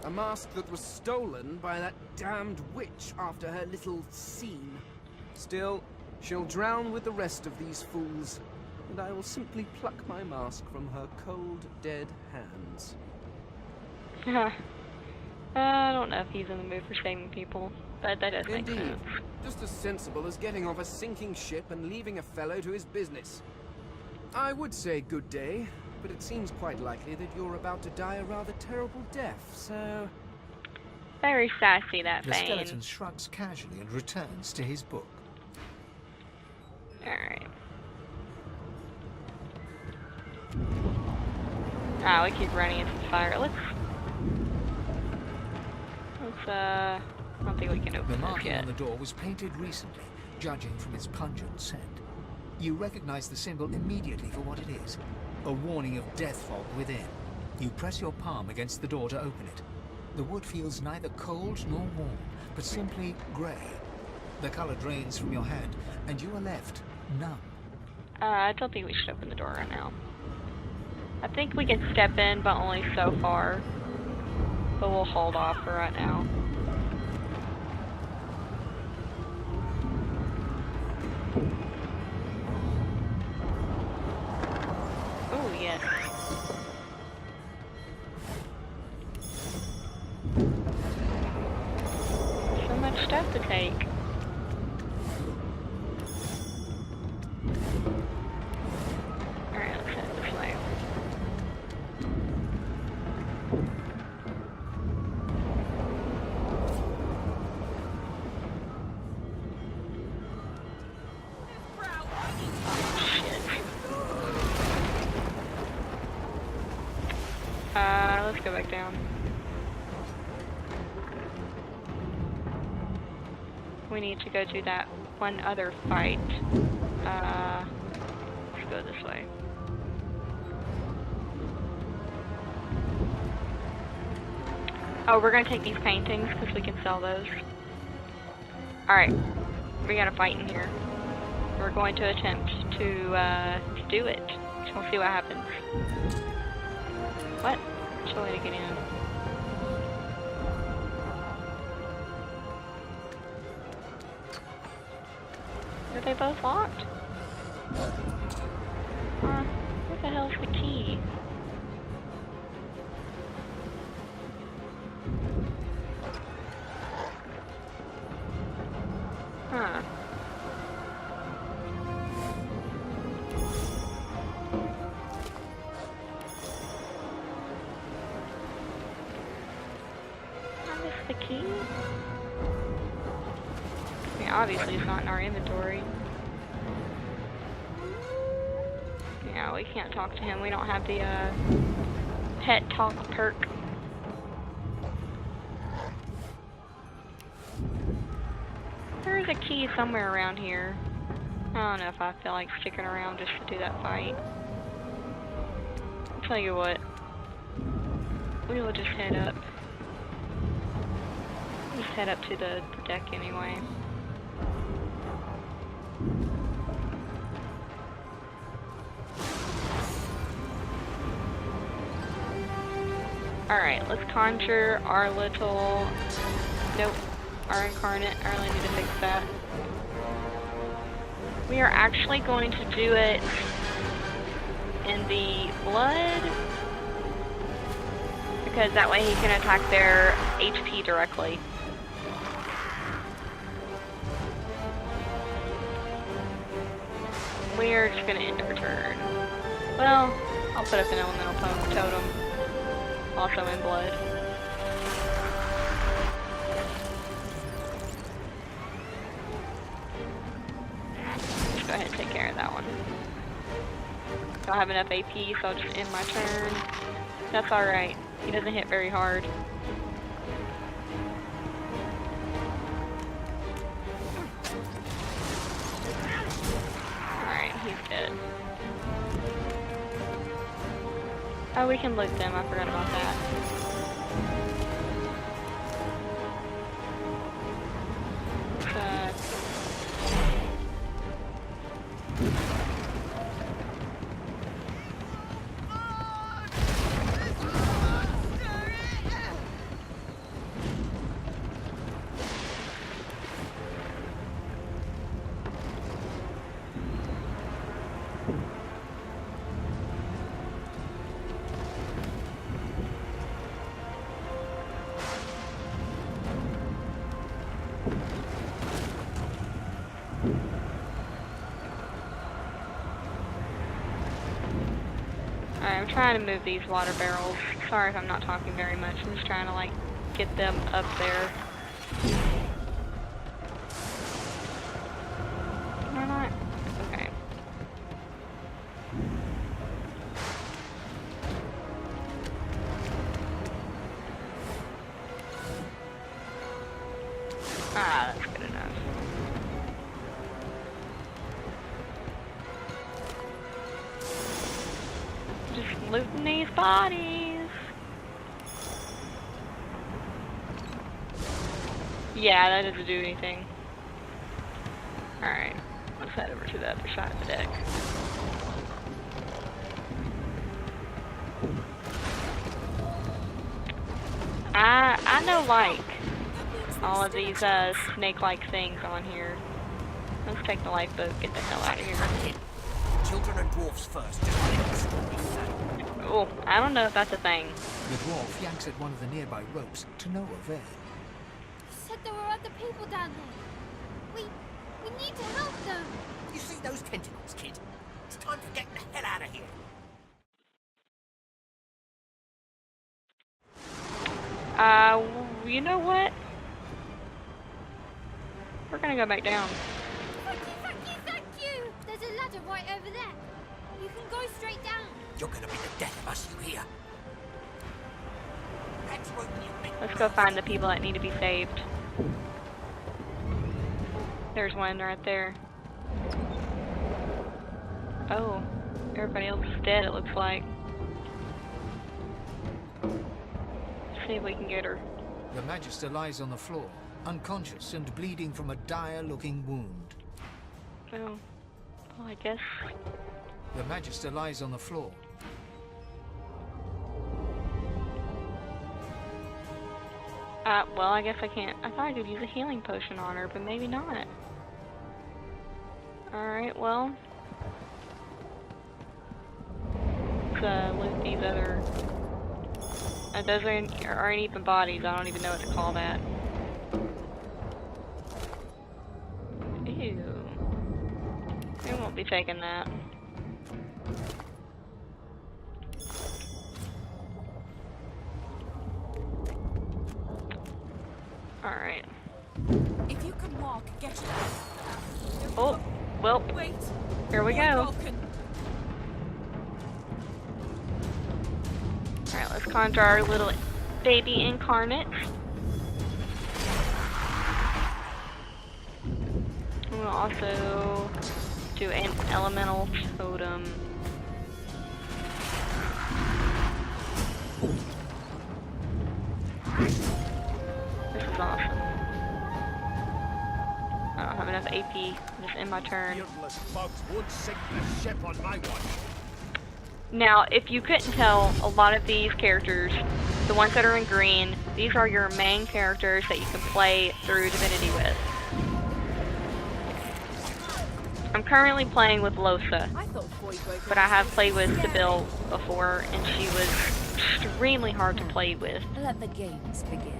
[SPEAKER 16] A mask that was stolen by that damned witch after her little scene. Still, she'll drown with the rest of these fools, and I will simply pluck my mask from her cold, dead hands.
[SPEAKER 1] I don't know if he's in the mood for saving people, but that does make
[SPEAKER 16] Indeed.
[SPEAKER 1] sense.
[SPEAKER 16] Just as sensible as getting off a sinking ship and leaving a fellow to his business. I would say good day, but it seems quite likely that you're about to die a rather terrible death, so...
[SPEAKER 1] Very sassy, that
[SPEAKER 7] The
[SPEAKER 1] Fane.
[SPEAKER 7] skeleton shrugs casually and returns to his book.
[SPEAKER 1] Alright. We keep running into the fire. Let's I don't think we can open
[SPEAKER 7] The
[SPEAKER 1] this
[SPEAKER 7] marking
[SPEAKER 1] yet.
[SPEAKER 7] on the door was painted recently, judging from its pungent scent. You recognize the symbol immediately for what it is, a warning of death fog within. You press your palm against the door to open it. The wood feels neither cold nor warm, but simply grey. The color drains from your hand, and you are left numb.
[SPEAKER 1] I don't think we should open the door right now. I think we can step in, but only so far. But we'll hold off for right now. Oh, yes. So much stuff to take. Alright, let's head this way. Let's go back down. We need to go do that one other fight. Let's go this way. Oh, we're gonna take these paintings because we can sell those. Alright, we got a fight in here. We're going to attempt to do it. We'll see what happens. What? There's a way to get in. Are they both locked? What the hell's the key? Huh. obviously it's not in our inventory. Yeah, we can't talk to him. We don't have the pet talk perk. There's a key somewhere around here. I don't know if I feel like sticking around just to do that fight. I'll tell you what. We will just head up. Just head up to the deck anyway. Alright, let's conjure our little... Nope. Our incarnate. I really need to fix that. We are actually going to do it in the blood, because that way he can attack their HP directly. We're just gonna end our turn. Well, I'll put up an elemental totem, also in blood. Go ahead and take care of that one. Don't have enough AP, so I'll just end my turn. That's alright. He doesn't hit very hard. Alright, he's dead. Oh, we can loot them. I forgot about that. I'm trying to move these water barrels. Sorry if I'm not talking very much. I'm just trying to, like, get them up there. Can I not? Okay. Ah, that's good enough. Just looting these bodies. Yeah, that doesn't do anything. Alright, let's head over to the other side of the deck. I know, like, all of these snake-like things on here. Let's take the lifeboat, get the hell out of here.
[SPEAKER 5] Children and dwarfs first.
[SPEAKER 1] Oh, I don't know if that's a thing.
[SPEAKER 7] The dwarf yanks at one of the nearby ropes to no avail.
[SPEAKER 10] Said there were other people down there. We need to help them.
[SPEAKER 5] You see those tentacles, kid? It's time to get the hell out of here.
[SPEAKER 1] You know what? We're gonna go back down.
[SPEAKER 10] Thank you! There's a ladder right over there. You can go straight down.
[SPEAKER 5] You're gonna be the death of us, you hear?
[SPEAKER 1] Let's go find the people that need to be saved. There's one right there. Oh, everybody else is dead, it looks like. Let's see if we can get her.
[SPEAKER 7] The Magister lies on the floor, unconscious and bleeding from a dire-looking wound.
[SPEAKER 1] Oh, well, I guess.
[SPEAKER 7] The Magister lies on the floor.
[SPEAKER 1] Well, I guess I can't. I thought I could use a healing potion on her, but maybe not. Alright, well. Let's loot these other... those aren't even bodies. I don't even know what to call that. Ew. We won't be taking that. Alright.
[SPEAKER 3] If you can walk, get your...
[SPEAKER 1] Oh, well,
[SPEAKER 3] Wait.
[SPEAKER 1] here we
[SPEAKER 3] Boy
[SPEAKER 1] go.
[SPEAKER 3] Vulcan.
[SPEAKER 1] Alright, let's conjure our little baby incarnate. We'll also do an elemental totem. This is awesome. I don't have enough AP. Just end my turn.
[SPEAKER 11] Beardless bugs won't sink the ship on my watch.
[SPEAKER 1] Now, if you couldn't tell, a lot of these characters, the ones that are in green, these are your main characters that you can play through Divinity with. I'm currently playing with Losa, but I have played with Sibyl before, and she was extremely hard to play with.
[SPEAKER 15] Let the games begin.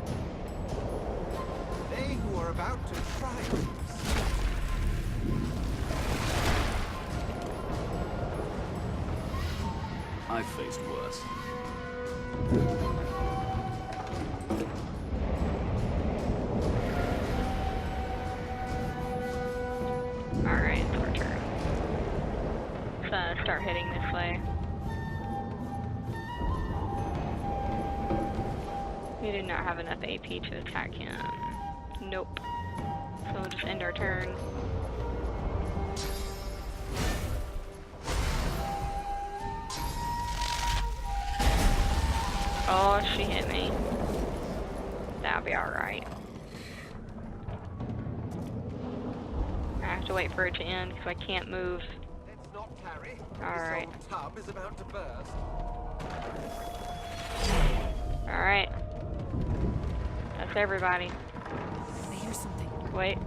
[SPEAKER 12] They who are about to triumph.
[SPEAKER 14] I've faced worse.
[SPEAKER 1] Alright, it's our turn. Let's start heading this way. We do not have enough AP to attack him. Nope. So we'll just end our turn. Oh, she hit me. That'll be alright. I have to wait for it to end because I can't move. Alright.
[SPEAKER 12] Tub is about to burst.
[SPEAKER 1] Alright. That's everybody.
[SPEAKER 3] I hear something.
[SPEAKER 1] Wait.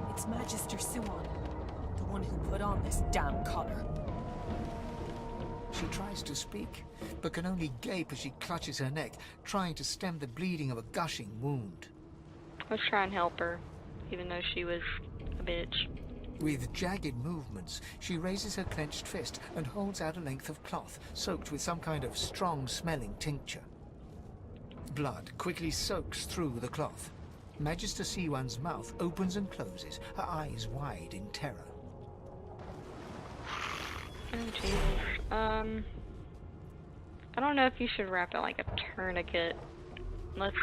[SPEAKER 3] It's Magister Suan, the one who put on this damn collar.
[SPEAKER 7] She tries to speak, but can only gape as she clutches her neck, trying to stem the bleeding of a gushing wound.
[SPEAKER 1] Let's try and help her, even though she was a bitch.
[SPEAKER 7] With jagged movements, she raises her clenched fist and holds out a length of cloth, soaked with some kind of strong-smelling tincture. Blood quickly soaks through the cloth. Magister Siwan's mouth opens and closes, her eyes wide in terror.
[SPEAKER 1] Oh, Jesus. I don't know if you should wrap it like a tourniquet. Let's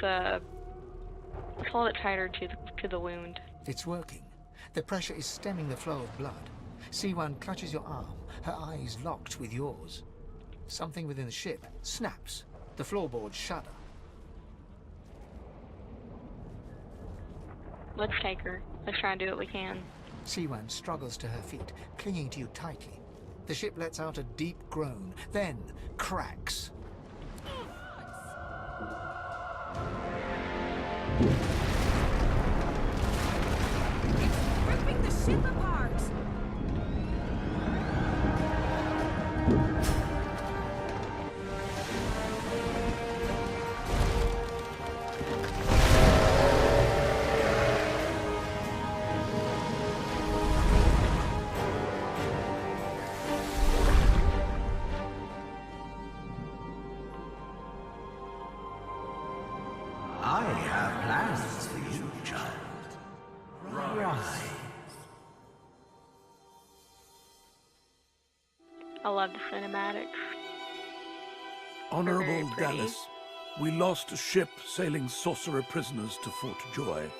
[SPEAKER 1] hold it tighter to the wound.
[SPEAKER 7] It's working. The pressure is stemming the flow of blood. Siwan clutches your arm, her eyes locked with yours. Something within the ship snaps. The floorboards shudder.
[SPEAKER 1] Let's take her. Let's try and do what we can.
[SPEAKER 7] Siwan struggles to her feet, clinging to you tightly. The ship lets out a deep groan, then cracks.
[SPEAKER 3] Ripping the ship apart!
[SPEAKER 5] I have plans for you, child. Rise.
[SPEAKER 1] I love the cinematics.
[SPEAKER 8] Honorable
[SPEAKER 1] Very pretty.
[SPEAKER 8] Dallas, we lost a ship sailing sorcerer prisoners to Fort Joy.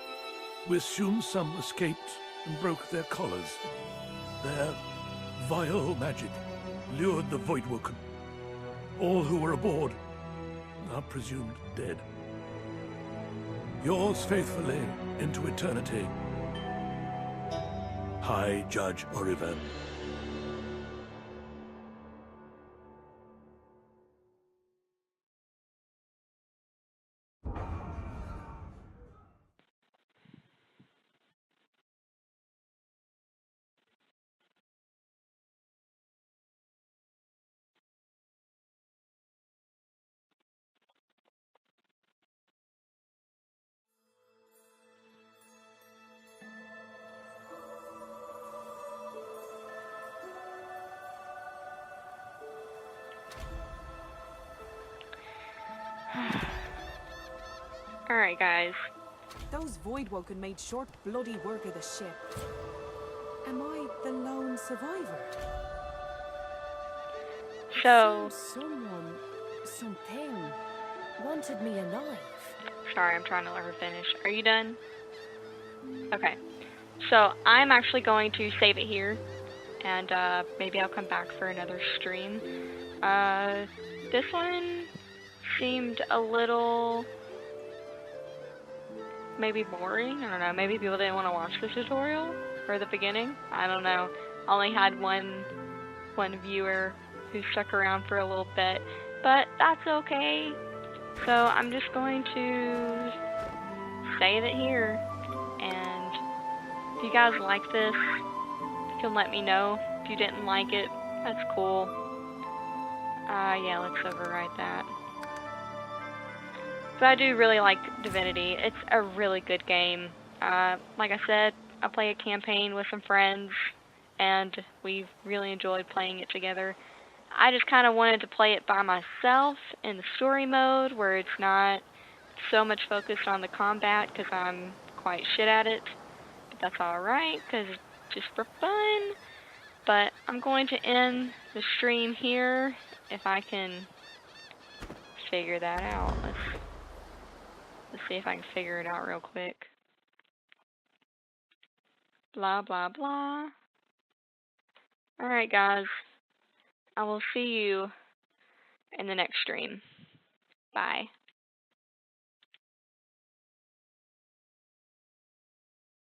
[SPEAKER 8] We assume some escaped and broke their collars. Their vile magic lured the Voidwoken. All who were aboard are presumed dead. Yours faithfully into eternity, High Judge Orivan.
[SPEAKER 1] Alright, guys.
[SPEAKER 3] Those Voidwoken made short bloody work of the ship. Am I the lone survivor?
[SPEAKER 1] So,
[SPEAKER 15] Someone, something, wanted me alive.
[SPEAKER 1] sorry, I'm trying to let her finish. Are you done? Okay. So, I'm actually going to save it here, and maybe I'll come back for another stream. This one seemed a little maybe boring. I don't know. Maybe people didn't want to watch the tutorial or the beginning. I don't know. I only had one viewer who stuck around for a little bit, but that's okay. So I'm just going to save it here, and if you guys like this, you can let me know. If you didn't like it, that's cool. Yeah, let's overwrite that. So I do really like Divinity. It's a really good game. Like I said, I play a campaign with some friends, and we've really enjoyed playing it together. I just kind of wanted to play it by myself in the story mode, where it's not so much focused on the combat, because I'm quite shit at it. But that's alright, because it's just for fun. But I'm going to end the stream here, if I can figure that out. Let's see if I can figure it out real quick. Blah, blah, blah. Alright, guys. I will see you in the next stream. Bye.